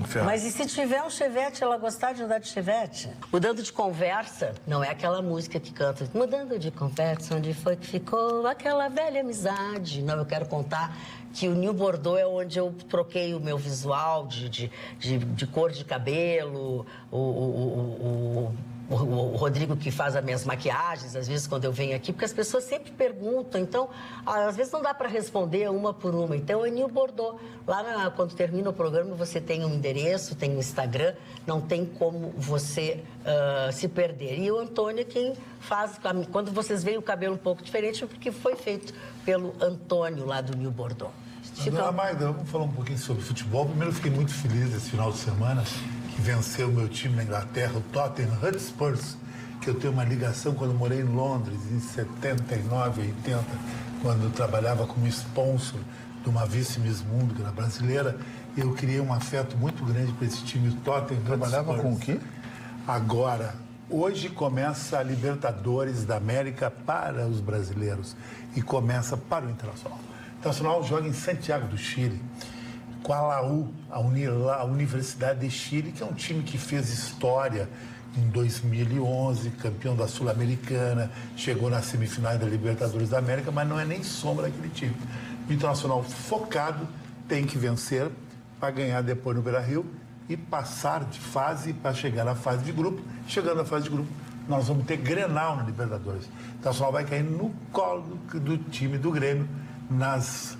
Ferrari. Mas e se tiver um Chevette, ela gostar de andar de Chevette? Mudando de conversa, não é aquela música que canta. Mudando de conversa, onde foi que ficou aquela velha amizade? Não, eu quero contar que o New Bordeaux é onde eu troquei o meu visual de cor de cabelo, o Rodrigo que faz as minhas maquiagens, às vezes quando eu venho aqui, porque as pessoas sempre perguntam, então, às vezes não dá para responder uma por uma. Então, é New Bordeaux. Lá, quando termina o programa, você tem um endereço, tem um Instagram, não tem como você se perder. E o Antônio é quem faz, quando vocês veem o cabelo um pouco diferente, porque foi feito pelo Antônio lá do New Bordeaux. Dona Magda, vamos falar um pouquinho sobre futebol. Primeiro, eu fiquei muito feliz esse final de semana que venceu o meu time na Inglaterra, o Tottenham Hotspur, que eu tenho uma ligação quando eu morei em Londres, em 79, 80, quando eu trabalhava como sponsor de uma vice-miss mundo, que era brasileira, e eu criei um afeto muito grande para esse time, o Tottenham Hotspur. Trabalhava com o quê? Agora, hoje começa a Libertadores da América para os brasileiros e começa para o Internacional. O Internacional joga em Santiago do Chile, com a Laú, a Universidade de Chile, que é um time que fez história em 2011, campeão da Sul-Americana, chegou nas semifinais da Libertadores da América, mas não é nem sombra daquele time. O Internacional focado tem que vencer para ganhar depois no Beira-Rio e passar de fase para chegar na fase de grupo. Chegando na fase de grupo, nós vamos ter Grenal na Libertadores. O Internacional vai cair no colo do time do Grêmio nas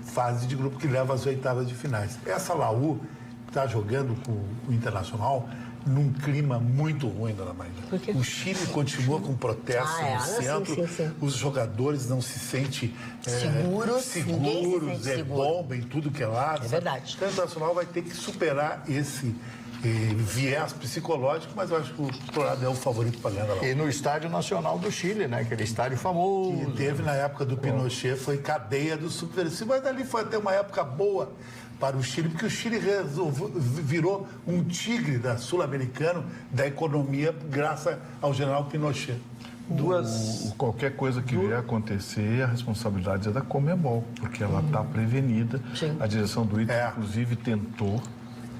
fase de grupo que leva às oitavas de finais. Essa Laú está jogando com o Internacional num clima muito ruim, dona Maíra. O Chile continua com protestos no centro, sim. Os jogadores não se sentem seguros, bomba em tudo que é lado. É verdade. Então, o Internacional vai ter que superar esse viés psicológico, mas eu acho que o Colorado é o favorito para ganhar lá. E no Estádio Nacional do Chile, né? Aquele estádio famoso. Que teve na época do Pinochet, foi cadeia do subversivo, mas ali foi até uma época boa para o Chile, porque o Chile virou um tigre da sul-americano da economia graças ao general Pinochet. Qualquer coisa que vier acontecer, a responsabilidade é da Conmebol, porque ela está prevenida. Sim. A direção do Inter, inclusive, tentou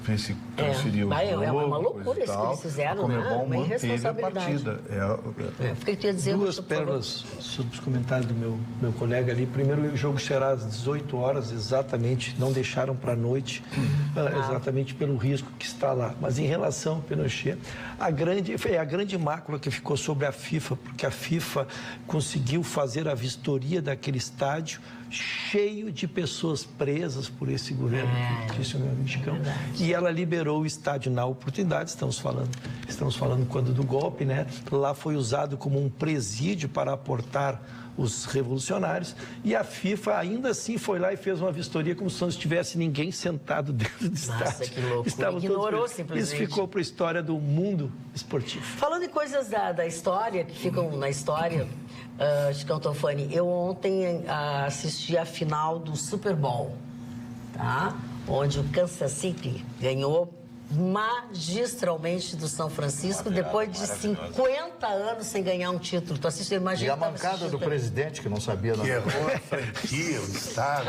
ver se transferiu o jogo. É uma loucura isso que eles fizeram, né? Uma irresponsabilidade. Duas pérolas sobre os comentários do meu colega ali. Primeiro, o jogo será às 18 horas, exatamente. Não deixaram para a noite, exatamente pelo risco que está lá. Mas em relação ao Pinochet, a grande mácula que ficou sobre a FIFA, porque a FIFA conseguiu fazer a vistoria daquele estádio cheio de pessoas presas por esse governo, que disse o meu Chicão. E e ela liberou o estádio na oportunidade, estamos falando quando do golpe, né? Lá foi usado como um presídio para aportar os revolucionários, e a FIFA ainda assim foi lá e fez uma vistoria como se não tivesse ninguém sentado dentro do estádio. Nossa, que louco. Ignorou simplesmente. Isso ficou para a história do mundo esportivo. Falando em coisas da história, que ficam na história, Chicão Tofani, eu ontem assisti a final do Super Bowl, tá? Onde o Kansas City ganhou magistralmente do São Francisco, depois de 50 anos sem ganhar um título. Tu assistiu, imagina. E a mancada do presidente, que não sabia nada. Que errou a franquia, o estado.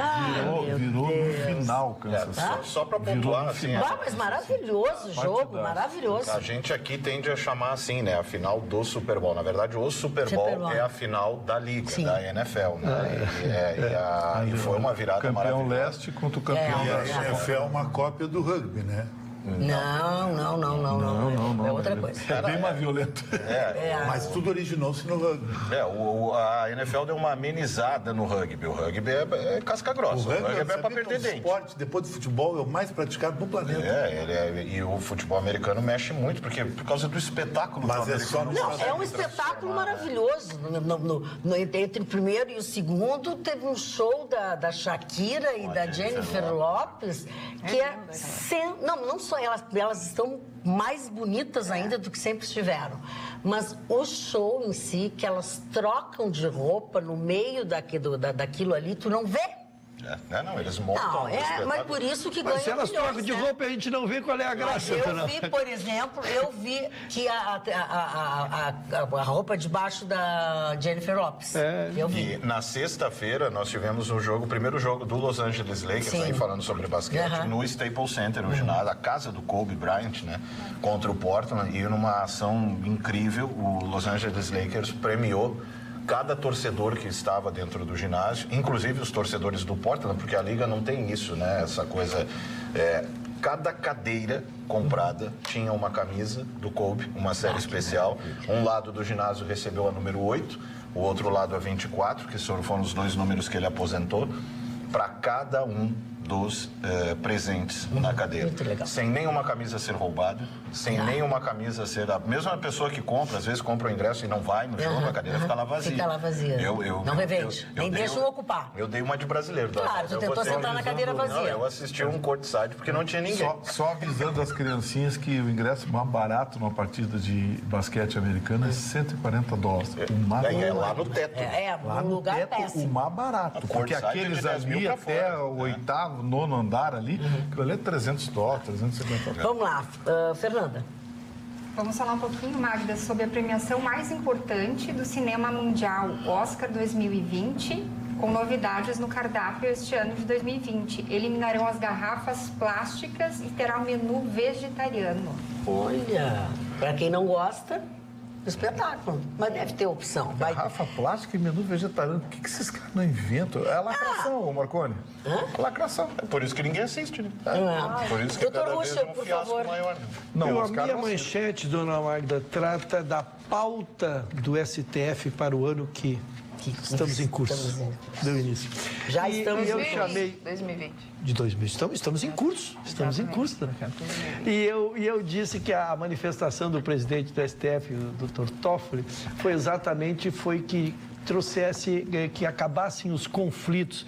Virou no final, Kansas. Só para pontuar, assim... Mas maravilhoso o jogo, maravilhoso. A gente aqui tende a chamar assim, né? A final do Super Bowl. Na verdade, o Super Bowl é a final da Liga, da NFL, né? E foi uma virada maravilhosa. Campeão leste contra o campeão E a NFL é uma cópia do rugby, né? Não. É outra coisa. É bem mais violento. Mas tudo originou-se no rugby. A NFL deu uma amenizada no rugby. O rugby é casca grossa. O rugby é para perder dente. O esporte, depois do futebol, é o mais praticado no planeta. E o futebol americano mexe muito, porque por causa do espetáculo. Mas é só no é um espetáculo maravilhoso. Entre o primeiro e o segundo, teve um show da Shakira e da Jennifer Lopez, que é... Não só elas estão mais bonitas ainda do que sempre estiveram. Mas o show em si, que elas trocam de roupa no meio daquilo ali, tu não vê. Eles montam. Mas por isso que ganham. Mas se elas trocam de roupa, a gente não vê qual é a graça. Eu vi, por exemplo, que a roupa debaixo da Jennifer Lopez. Eu vi. E na sexta-feira nós tivemos o primeiro jogo do Los Angeles Lakers, aí falando sobre basquete, no Staples Center, o ginásio, a casa do Kobe Bryant, né? Contra o Portland. E numa ação incrível, o Los Angeles Lakers premiou cada torcedor que estava dentro do ginásio, inclusive os torcedores do Portland, porque a Liga não tem isso, né? Essa coisa... Cada cadeira comprada tinha uma camisa do Kobe, uma série especial. Um lado do ginásio recebeu a número 8, o outro lado a 24, que foram os dois números que ele aposentou, para cada um dos presentes na cadeira. Muito legal. Sem nenhuma camisa ser roubada, sem nenhuma camisa ser... A mesma pessoa que compra, às vezes compra o ingresso e não vai no jogo, a cadeira fica lá vazia. Fica lá vazia. Não revende. Nem deixa eu ocupar. Eu dei uma de brasileiro. Claro, tu tentou sentar na cadeira vazia. Não, eu assisti um courtside porque não tinha ninguém. Só avisando as criancinhas que o ingresso mais barato numa partida de basquete americana é $140. O mais É lá no teto. lá um no lugar teto, péssimo. o mais barato. Porque courtside aqueles de 10 mil ali pra até fora, o oitavo, nono andar ali, aquilo ali é $300, $350. Vamos lá, Fernanda. Vamos falar um pouquinho, Magda, sobre a premiação mais importante do cinema mundial, Oscar 2020, com novidades no cardápio este ano de 2020. Eliminarão as garrafas plásticas e terá um menu vegetariano. Olha, para quem não gosta, espetáculo. Mas deve ter opção. Garrafa plástica e menu vegetariano. O que esses caras não inventam? É lacração, Marconi. Lacração. É por isso que ninguém assiste, né? Por isso que Doutor cada vez Ruxa, é um por fiasco favor. maior. A os caras minha não manchete, dona Magda, trata da pauta do STF para o ano que estamos em curso. Deu início. Já estamos eu em chamei 2020. de 2000. Estamos em curso. Estamos em curso, dona Carla. E eu disse que a manifestação do presidente do STF, o Dr. Toffoli, foi que trouxesse, que acabassem os conflitos.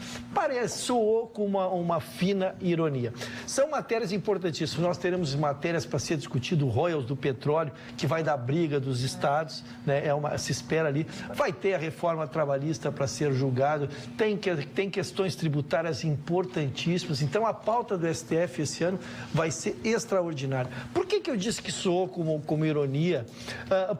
Soou com uma fina ironia. São matérias importantíssimas. Nós teremos matérias para ser discutido, o royalties do petróleo, que vai dar briga dos estados, né? Se espera ali. Vai ter a reforma trabalhista para ser julgado, tem questões tributárias importantíssimas. Então, a pauta do STF esse ano vai ser extraordinária. Por que eu disse que soou como ironia?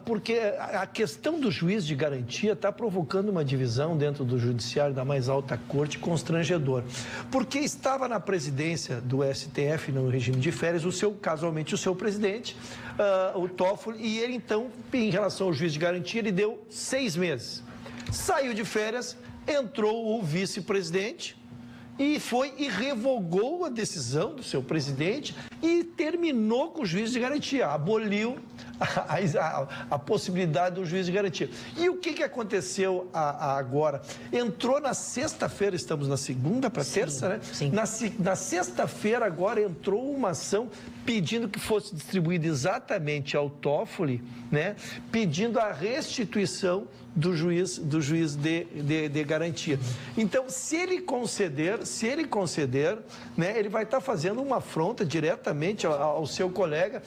Porque a questão do juiz de garantia está provocando uma divisão dentro do judiciário da mais alta corte constrangedor. Porque estava na presidência do STF, no regime de férias, casualmente o seu presidente, o Toffoli, e ele então, em relação ao juiz de garantia, ele deu 6 meses. Saiu de férias, entrou o vice-presidente e revogou a decisão do seu presidente e terminou com o juiz de garantia, aboliu a possibilidade do juiz de garantia. E o que aconteceu agora? Entrou na sexta-feira, estamos na segunda para terça, né? Sim. Na sexta-feira agora entrou uma ação pedindo que fosse distribuído exatamente ao Toffoli, né? Pedindo a restituição do juiz de garantia. Então, se ele conceder, né, ele vai estar fazendo uma afronta diretamente ao seu colega,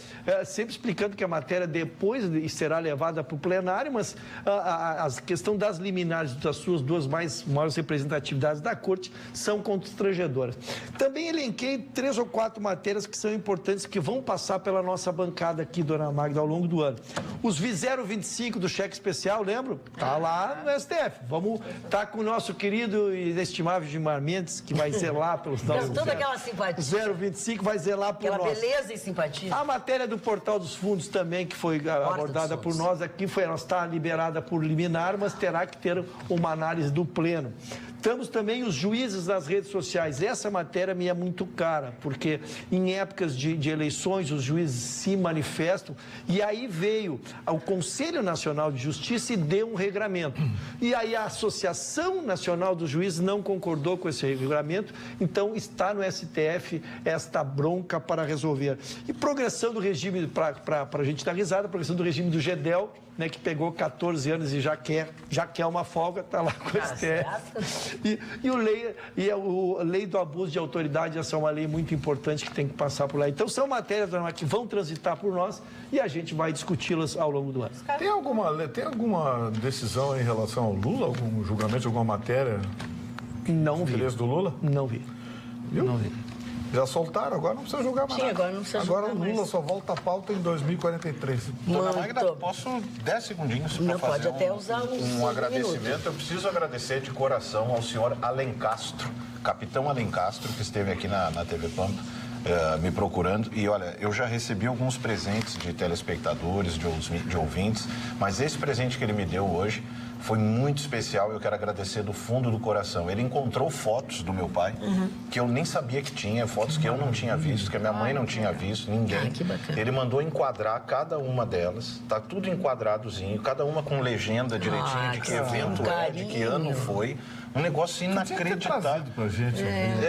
sempre explicando que a matéria depois será levada para o plenário, mas a questão das liminares das suas duas maiores representatividades da Corte são constrangedoras. Também elenquei 3 ou 4 matérias que são importantes, que vão passar pela nossa bancada aqui, dona Magda, ao longo do ano. Os 0,25 do cheque especial, lembro? Está lá no STF. Vamos estar com o nosso querido e inestimável Gilmar Mendes, que vai zelar pelos nossos... Toda aquela simpatia. 0,25 vai zelar por nós. Aquela beleza e simpatia. A matéria do Portal dos Fundos também, que foi abordada por nós aqui, está liberada por liminar, mas terá que ter uma análise do Pleno. Temos também os juízes das redes sociais. Essa matéria me é muito cara, porque em épocas de eleições os juízes se manifestam, e aí veio o Conselho Nacional de Justiça e deu um regramento. E aí a Associação Nacional dos Juízes não concordou com esse regramento, então está no STF esta bronca para resolver. E progressão do regime, para a gente dar risada, progressão do regime do GEDEL, né, que pegou 14 anos e já quer uma folga, está lá com o STF. E a lei do abuso de autoridade, essa é uma lei muito importante que tem que passar por lá. Então, são matérias que vão transitar por nós e a gente vai discuti-las ao longo do ano. Tem alguma decisão em relação ao Lula? Algum julgamento, alguma matéria? Não vi. Interesse do Lula? Não vi. Viu? Não vi. Já soltaram, agora não precisa julgar mais. Sim, agora não precisa julgar mais. Agora o Lula só volta à pauta em 2043. Dona Magda, posso 10 segundinhos para fazer pode até usar um agradecimento? minutos. Eu preciso agradecer de coração ao senhor Alencastro, capitão Alencastro, que esteve aqui na TV Pampa, me procurando. E olha, eu já recebi alguns presentes de telespectadores, de ouvintes, mas esse presente que ele me deu hoje foi muito especial e eu quero agradecer do fundo do coração. Ele encontrou fotos do meu pai, que eu nem sabia que tinha, fotos que eu não tinha visto, que a minha mãe não tinha visto, ninguém. Que bacana. Ele mandou enquadrar cada uma delas, tá tudo enquadradozinho, cada uma com legenda direitinho de que evento é, de que ano foi. Um negócio inacreditável. Pra gente,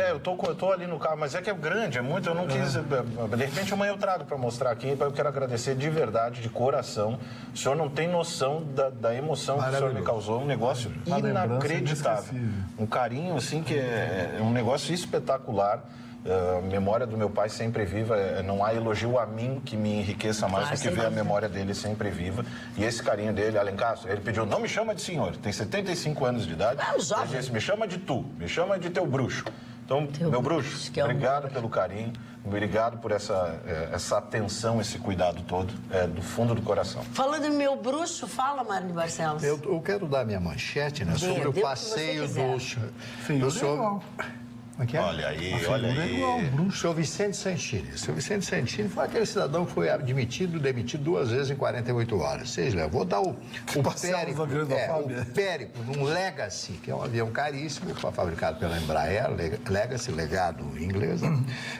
eu tô ali no carro, mas é que é grande, é muito, eu não quis... De repente amanhã eu trago para mostrar aqui, eu quero agradecer de verdade, de coração. O senhor não tem noção da emoção que o senhor me causou, um negócio inacreditável. Um carinho, assim, que é um negócio espetacular. A memória do meu pai sempre viva, não há elogio a mim que me enriqueça mais do que ver a memória dele sempre viva. E esse carinho dele, Alencastro, ele pediu, não me chama de senhor, tem 75 anos de idade. Ele disse, me chama de tu, me chama de teu bruxo. Então, meu bruxo, obrigado pelo carinho, obrigado por essa atenção, esse cuidado todo, do fundo do coração. Falando em meu bruxo, fala, Marne Barcelos. Eu quero dar minha manchete, né, sobre o passeio do senhor... Olha aí, olha aí. O senhor Vicente Sanchini. O senhor Vicente Sanchini foi aquele cidadão que foi demitido 2 vezes em 48 horas. Vocês lembram? Vou dar o Périco, um Legacy, que é um avião caríssimo, fabricado pela Embraer, Legacy, legado inglês,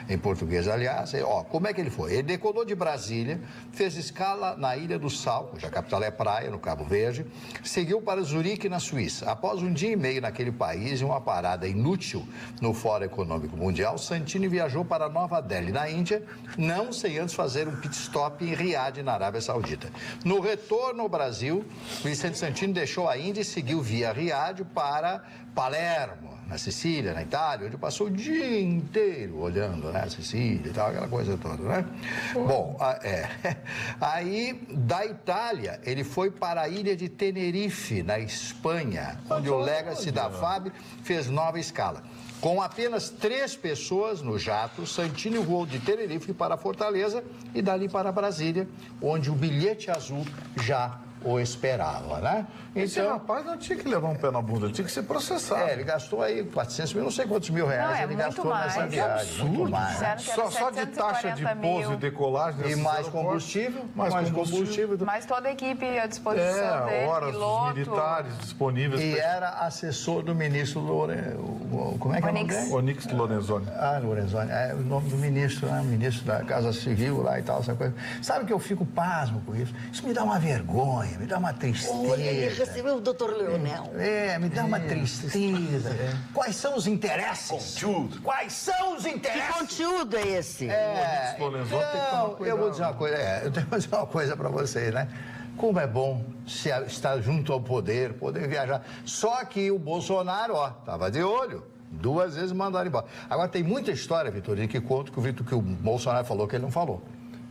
em português, aliás. Como é que ele foi? Ele decolou de Brasília, fez escala na Ilha do Sal, cuja capital é Praia, no Cabo Verde, seguiu para Zurique, na Suíça. Após 1 dia e meio naquele país e uma parada inútil no Fórum Econômico Mundial, Santini viajou para Nova Delhi, na Índia, não sem antes fazer um pit stop em Riad, na Arábia Saudita. No retorno ao Brasil, Vicente Santini deixou a Índia e seguiu via Riad para Palermo, na Sicília, na Itália, onde passou o dia inteiro olhando, né, a Sicília e tal, aquela coisa toda, né? Bom, aí da Itália ele foi para a ilha de Tenerife, na Espanha, onde o Legacy da FAB fez nova escala. Com apenas 3 pessoas no jato, Santini voou de Tenerife para Fortaleza e dali para Brasília, onde o bilhete azul já ou esperava, né? Esse rapaz não tinha que levar um pé na bunda, tinha que ser processado. Ele gastou aí 400 mil, não sei quantos mil reais Não, ele muito gastou mais. nessa viagem. Muito mais. Disseram que era Só de taxa de 740 pouso mil. e decolagem. E nesses mais aeroportos, combustível. Mais combustível. Mas toda a equipe à disposição dele, Horas piloto. dos militares disponíveis. E era assessor do ministro como é que é o nome dele? Onix Lorenzoni. Lorenzoni, é o nome do ministro, né? O ministro da Casa Civil lá e tal, essa coisa. Sabe que eu fico pasmo com isso? Isso me dá uma vergonha, me dá uma tristeza. Ele recebeu o doutor Leonel. Me dá uma tristeza. Quais são os interesses? Conteúdo. Quais são os Que interesses? conteúdo é esse? Lorenzoni tem que tomar Então, eu vou dizer uma coisa, eu tenho que dizer uma coisa para vocês, né? Como é bom estar junto ao poder viajar. Só que o Bolsonaro, estava de olho. 2 vezes mandaram embora. Agora, tem muita história, Vitorino, que conta que o Bolsonaro falou que ele não falou.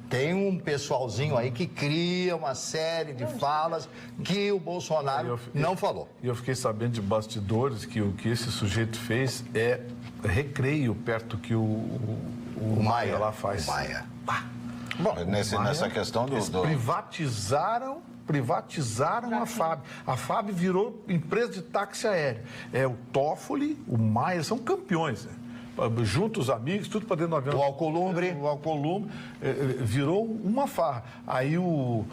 Tem um pessoalzinho aí que cria uma série de falas que o Bolsonaro não falou. E eu fiquei sabendo de bastidores que o que esse sujeito fez é recreio perto que o Maia lá faz. O Maia. Bom, nessa questão Eles do... privatizaram a FAB. A FAB virou empresa de táxi aéreo. O Toffoli, o Maia, são campeões, né? Juntos, os amigos, tudo para dentro do avião. O Alcolumbre. O Alcolumbre virou uma farra. Aí o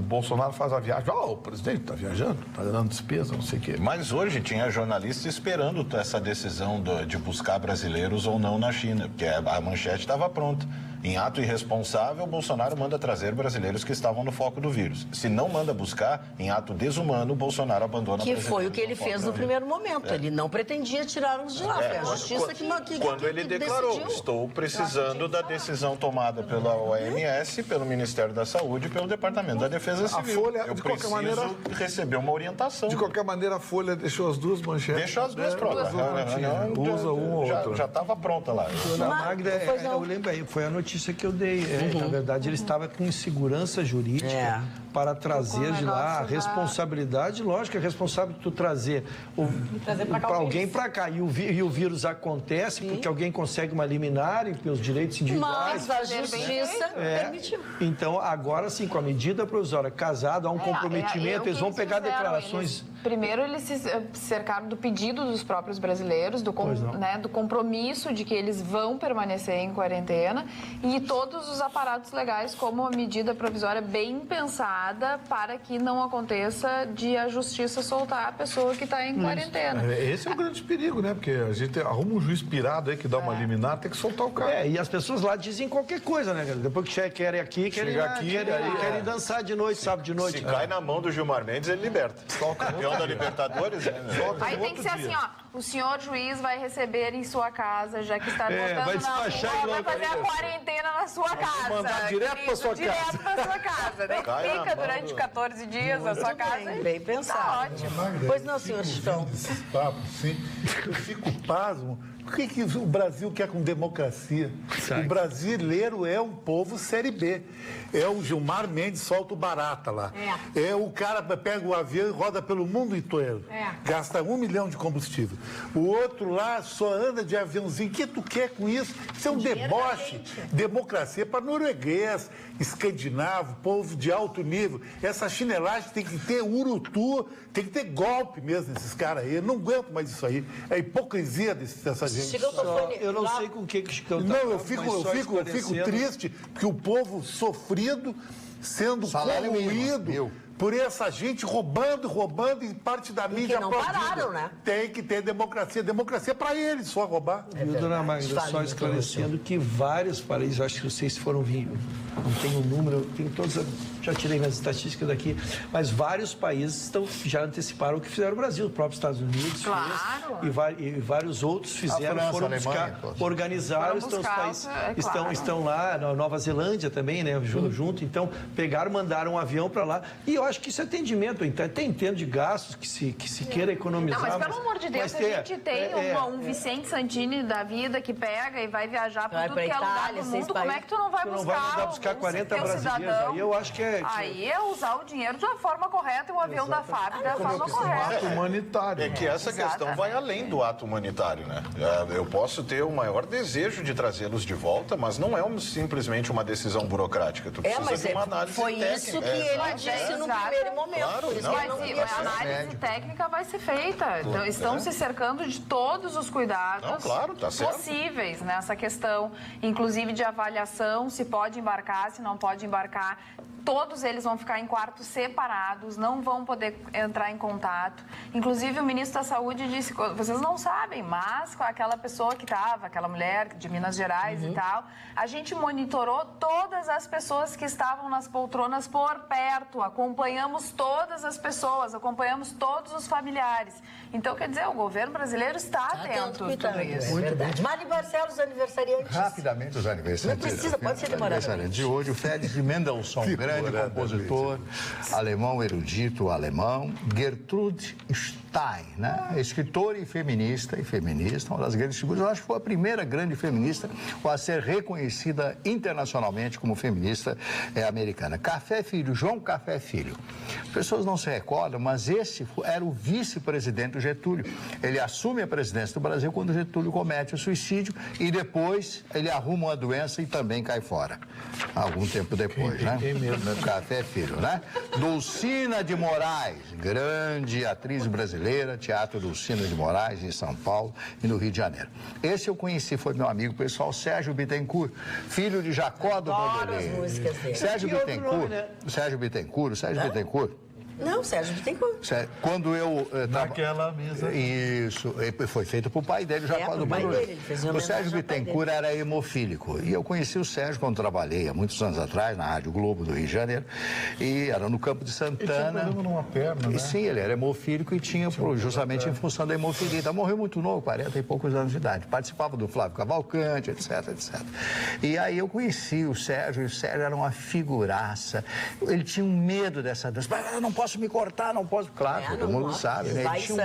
Bolsonaro faz a viagem. O presidente está viajando, está dando despesa, não sei o quê. Mas hoje tinha jornalista esperando essa decisão de buscar brasileiros ou não na China, porque a manchete estava pronta. Em ato irresponsável, Bolsonaro manda trazer brasileiros que estavam no foco do vírus. Se não manda buscar, em ato desumano, Bolsonaro abandona Que foi o que ele fez no primeiro momento. Ele não pretendia tirá-los de lá. Foi a justiça que quando ele declarou, decidiu. estou precisando da decisão tomada pela OMS, pelo Ministério da Saúde e pelo Departamento da Defesa Civil. Folha, eu de preciso qualquer maneira, receber uma orientação. De qualquer maneira, a Folha deixou as duas manchetes. Deixou as duas prontas. Usa um ou outro. Já estava pronta lá. Dona Magda, eu lembro aí, foi a notícia que eu dei. Na verdade, ele estava com insegurança jurídica para trazer de lá a responsabilidade. Lógico, é responsável de tu trazer alguém para cá. E o vírus acontece porque alguém consegue uma liminar e pelos direitos individuais. Mas a justiça permitiu. Então, agora sim, com a medida provisória, casado, há um comprometimento, eles vão pegar declarações. Primeiro, eles se cercaram do pedido dos próprios brasileiros, do compromisso de que eles vão permanecer em quarentena e todos os aparatos legais como uma medida provisória bem pensada para que não aconteça de a justiça soltar a pessoa que está em quarentena. Esse é o grande perigo, né? Porque a gente arruma um juiz pirado aí que dá uma liminar, tem que soltar o cara. E as pessoas lá dizem qualquer coisa, né, cara? Depois que querem aqui, querem dançar de noite, sábado de noite. Se cai na mão do Gilmar Mendes, ele liberta. Só o campeão da Libertadores. Aí tem que ser assim, o senhor juiz vai receber em sua casa, já que está votando na rua, vai fazer a quarentena na sua casa. Mandar direto para sua casa. Direto para sua casa. Daí fica durante 14 dias na sua casa. Bem pensado. Tá ótimo. Magda, Pois não, eu senhor fico Chitão. vendo esses papos, sim. Eu fico pasmo. O que o Brasil quer com democracia? O brasileiro é um povo série B. É o Gilmar Mendes, solta o barata lá. É o cara pega o avião e roda pelo mundo inteiro. Gasta 1 milhão de combustível. O outro lá só anda de aviãozinho. O que tu quer com isso? Isso é um deboche. Democracia para norueguês, escandinavo, povo de alto nível. Essa chinelagem tem que ter urutu, tem que ter golpe mesmo nesses caras aí. Eu não aguento mais isso aí. É a hipocrisia dessa gente. Eu não sei com o que o Chicão tá. Não, eu fico triste que o povo sofrido sendo corroído por essa gente roubando e parte da mídia não pararam, né? Tem que ter democracia. Democracia para eles, só roubar. Dona Magda, só esclarecendo que vários países, acho que vocês foram vir, não tenho o número, eu tenho todos, já tirei minhas estatísticas daqui, mas vários países já anteciparam o que fizeram o Brasil, o próprio Estados Unidos fez, e vários outros fizeram, França, foram Alemanha, buscar, organizaram, estão os países, estão lá, na Nova Zelândia também, né, junto, então pegaram, mandaram um avião para lá, e eu acho que isso é atendimento, até entendo de gastos que se queira economizar. Não, mas pelo amor de Deus, a gente tem um Vicente Santini da vida que pega e vai viajar para tudo que é lugar do mundo, como é que tu não vai buscar 40 brasileiros? Aí eu acho que internet. Aí é usar o dinheiro da forma correta e o avião da FAB da forma correta. Ato humanitário. É que essa questão vai além do ato humanitário, né? Eu posso ter o maior desejo de trazê-los de volta, mas não é simplesmente uma decisão burocrática. Tu precisa mas de uma análise foi técnica. isso que ele disse no primeiro momento. Claro, por isso não, que ele não Mas queria a análise técnica vai ser feita. Então, estão se cercando de todos os cuidados Não, claro, tá certo. possíveis nessa questão, inclusive de avaliação, se pode embarcar, se não pode embarcar. Todos eles vão ficar em quartos separados, não vão poder entrar em contato. Inclusive, o ministro da Saúde disse, vocês não sabem, mas com aquela pessoa que estava, aquela mulher de Minas Gerais e tal, a gente monitorou todas as pessoas que estavam nas poltronas por perto, acompanhamos todas as pessoas, acompanhamos todos os familiares. Então, quer dizer, o governo brasileiro está atento a tudo isso. É verdade. Mari Barcelos, aniversariantes. Rapidamente, os aniversariantes. Não precisa, pode ser demorado. Aniversariantes de hoje, o Félix de Mendelssohn, grande compositor, alemão, erudito alemão, Gertrude Stein, né? Escritora e feminista, uma das grandes figuras. Eu acho que foi a primeira grande feminista a ser reconhecida internacionalmente como feminista americana. Café Filho, João Café Filho. As pessoas não se recordam, mas esse era o vice-presidente do Getúlio. Ele assume a presidência do Brasil quando o Getúlio comete o suicídio e depois ele arruma uma doença e também cai fora. Algum tempo depois, né? Café Filho, né? Dulcina de Moraes, grande atriz brasileira, Teatro Dulcina de Moraes, em São Paulo e no Rio de Janeiro. Esse eu conheci, foi meu amigo pessoal, Sérgio Bittencourt, filho de Jacó do Vanderlei. Sérgio Bittencourt. Não, Sérgio Bittencourt. Quando eu... Naquela mesa. Isso, foi feito pro pai dele, Jacó do Vanderlei. O Sérgio Bittencourt era hemofílico. E eu conheci o Sérgio quando trabalhei, há muitos anos atrás, na Rádio Globo do Rio de Janeiro. E era no Campo de Santana. Ele tinha problema numa perna, né? Sim, ele era hemofílico e tinha, justamente em função da hemofilia. Então, morreu muito novo, 40 e poucos anos de idade. Participava do Flávio Cavalcante, etc, etc. E aí eu conheci o Sérgio, e o Sérgio era uma figuraça. Ele tinha um medo dessa dança. Mas eu não posso me cortar, não posso. Claro, todo mundo sabe, né? Ele tinha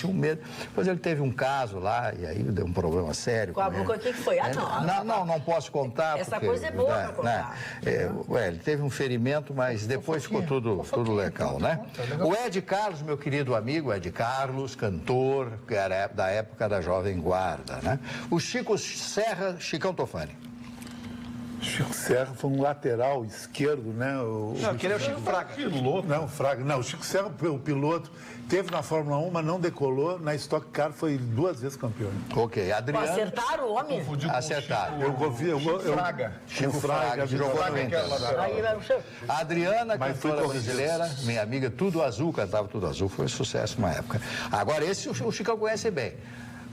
um medo. Depois ele teve um caso lá, e aí deu um problema sério. O que foi? Não posso contar. Essa porque, coisa é boa pra contar. Ele teve um ferimento, mas depois ficou tudo legal, né? O Ed Carlos, meu querido amigo, Ed Carlos, cantor, que era da época da Jovem Guarda, né? O Chico Serra, Chicão Tofani. Chico Serra foi um lateral esquerdo, né? Aquele é o Chico Fraga. Piloto. Não, Fraga. Não, o Chico Serra, o piloto, teve na Fórmula 1, mas não decolou. Na Stock Car foi 2 vezes campeão. Ok, Adriano... Acertaram o homem? Acertaram. Chico Fraga, que jogou no Inter. A Adriana, cantora brasileira, minha amiga, Tudo Azul, cantava Tudo Azul, foi um sucesso uma época. Agora, esse o Chico conhece bem.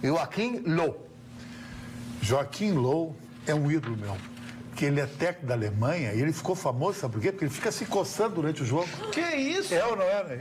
Joaquim Low. Joaquim Low é um ídolo meu. Que ele é técnico da Alemanha e ele ficou famoso, sabe por quê? Porque ele fica se coçando durante o jogo. Que isso? É ou não é?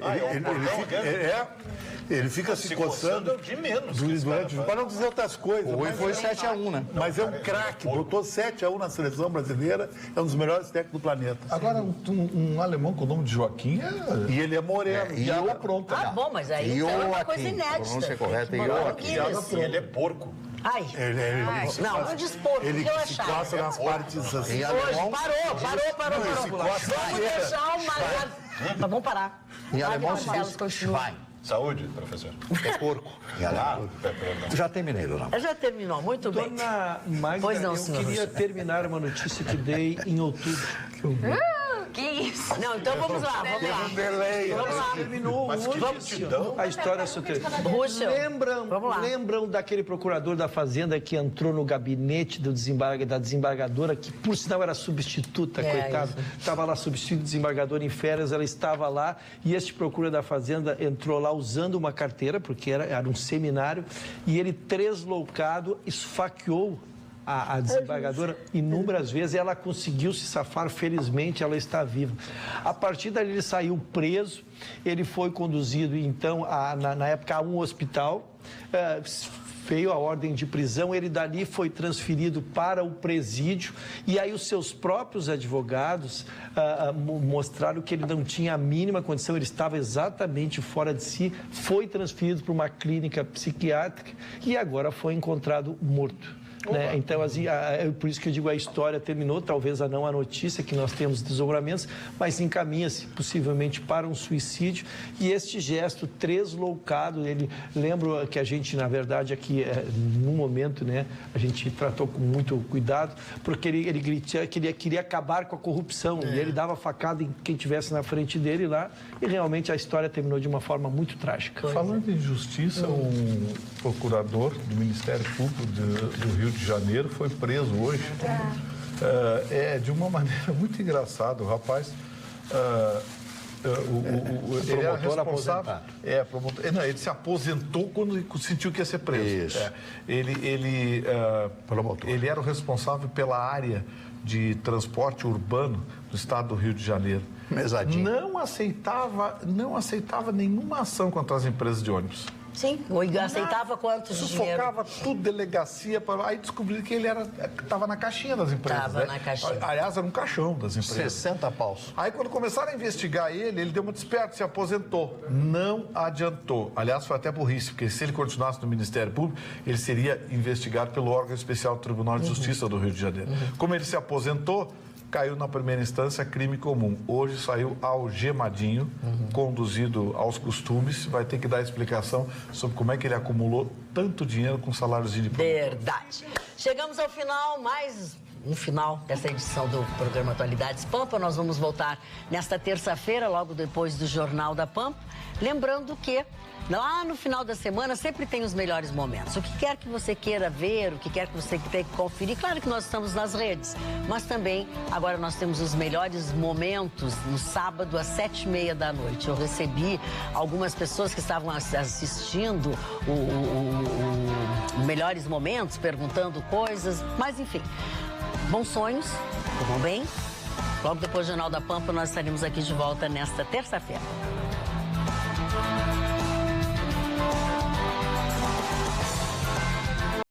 Ele fica se coçando de menos. Durante o jogo, para não dizer outras coisas. Hoje foi 7-1, né? Mas é um craque, botou 7-1 na seleção brasileira, é um dos melhores técnicos do planeta. Agora, um alemão com o nome de Joaquim E ele é moreno. e água pronta. Bom, mas aí é uma coisa inédita. Pronúncia correta, E ele é porco. Ai. Não dispor, Ele que eu que se achava. coça nas partes assim. Hoje, parou. Vamos deixar o Magar. Mas vamos parar. Em alemão se diz Schwein. Saúde, professor. É porco. Em alemão. Já terminei, Dona. Já terminou, muito bem. Dona Magda, Pois não, eu senhor. queria terminar uma notícia que dei em outubro. Que isso? Não, então vamos lá. Vamos lá. Terminou hoje a história soterrada. Russell, vamos lá. Lembram daquele procurador da Fazenda que entrou no gabinete da desembargadora, que por sinal era substituta, coitado. Estava lá substituto desembargador em férias, ela estava lá e este procurador da Fazenda entrou lá usando uma carteira, porque era um seminário, e ele, tresloucado, esfaqueou a desembargadora inúmeras vezes, e ela conseguiu se safar, felizmente ela está viva. A partir dali ele saiu preso, ele foi conduzido então na época a um hospital, veio a ordem de prisão, ele dali foi transferido para o presídio e aí os seus próprios advogados mostraram que ele não tinha a mínima condição, ele estava exatamente fora de si, foi transferido para uma clínica psiquiátrica e agora foi encontrado morto. Né? Então, assim, por isso que eu digo, a história terminou, talvez não a notícia que nós temos desdobramentos, mas encaminha-se possivelmente para um suicídio. E este gesto tresloucado, ele lembra que a gente, na verdade, aqui, no momento, né, a gente tratou com muito cuidado, porque ele gritou que ele queria acabar com a corrupção, e ele dava facada em quem estivesse na frente dele lá, e realmente a história terminou de uma forma muito trágica. Falando em justiça, um procurador do Ministério Público do Rio de Janeiro foi preso hoje. De uma maneira muito engraçada. O rapaz... ele era responsável. Ele se aposentou quando sentiu que ia ser preso. Isso. Ele era o responsável pela área de transporte urbano do estado do Rio de Janeiro. Mesadinho. Não aceitava nenhuma ação contra as empresas de ônibus. Sim, aceitava quantos de dinheiro? Sufocava tudo, delegacia. Aí descobriram que ele estava na caixinha das empresas. Estava na caixinha. Aliás, era um caixão das empresas. 60 paus. Aí, quando começaram a investigar ele deu muito esperto, se aposentou. Não adiantou. Aliás, foi até burrice, porque se ele continuasse no Ministério Público, ele seria investigado pelo órgão especial do Tribunal de Justiça do Rio de Janeiro. Como ele se aposentou, caiu na primeira instância crime comum. Hoje saiu algemadinho, conduzido aos costumes. Vai ter que dar explicação sobre como é que ele acumulou tanto dinheiro com saláriozinho de promotor. Verdade. Chegamos ao final, mais um final dessa edição do programa Atualidades Pampa. Nós vamos voltar nesta terça-feira, logo depois do Jornal da Pampa. Lembrando que lá no final da semana sempre tem os melhores momentos. O que quer que você queira ver, o que quer que você queira conferir, claro que nós estamos nas redes, mas também agora nós temos os melhores momentos no sábado às 7h30 da noite. Eu recebi algumas pessoas que estavam assistindo o Melhores Momentos, perguntando coisas, mas enfim, bons sonhos, tudo bem? Logo depois do Jornal da Pampa nós estaremos aqui de volta nesta terça-feira.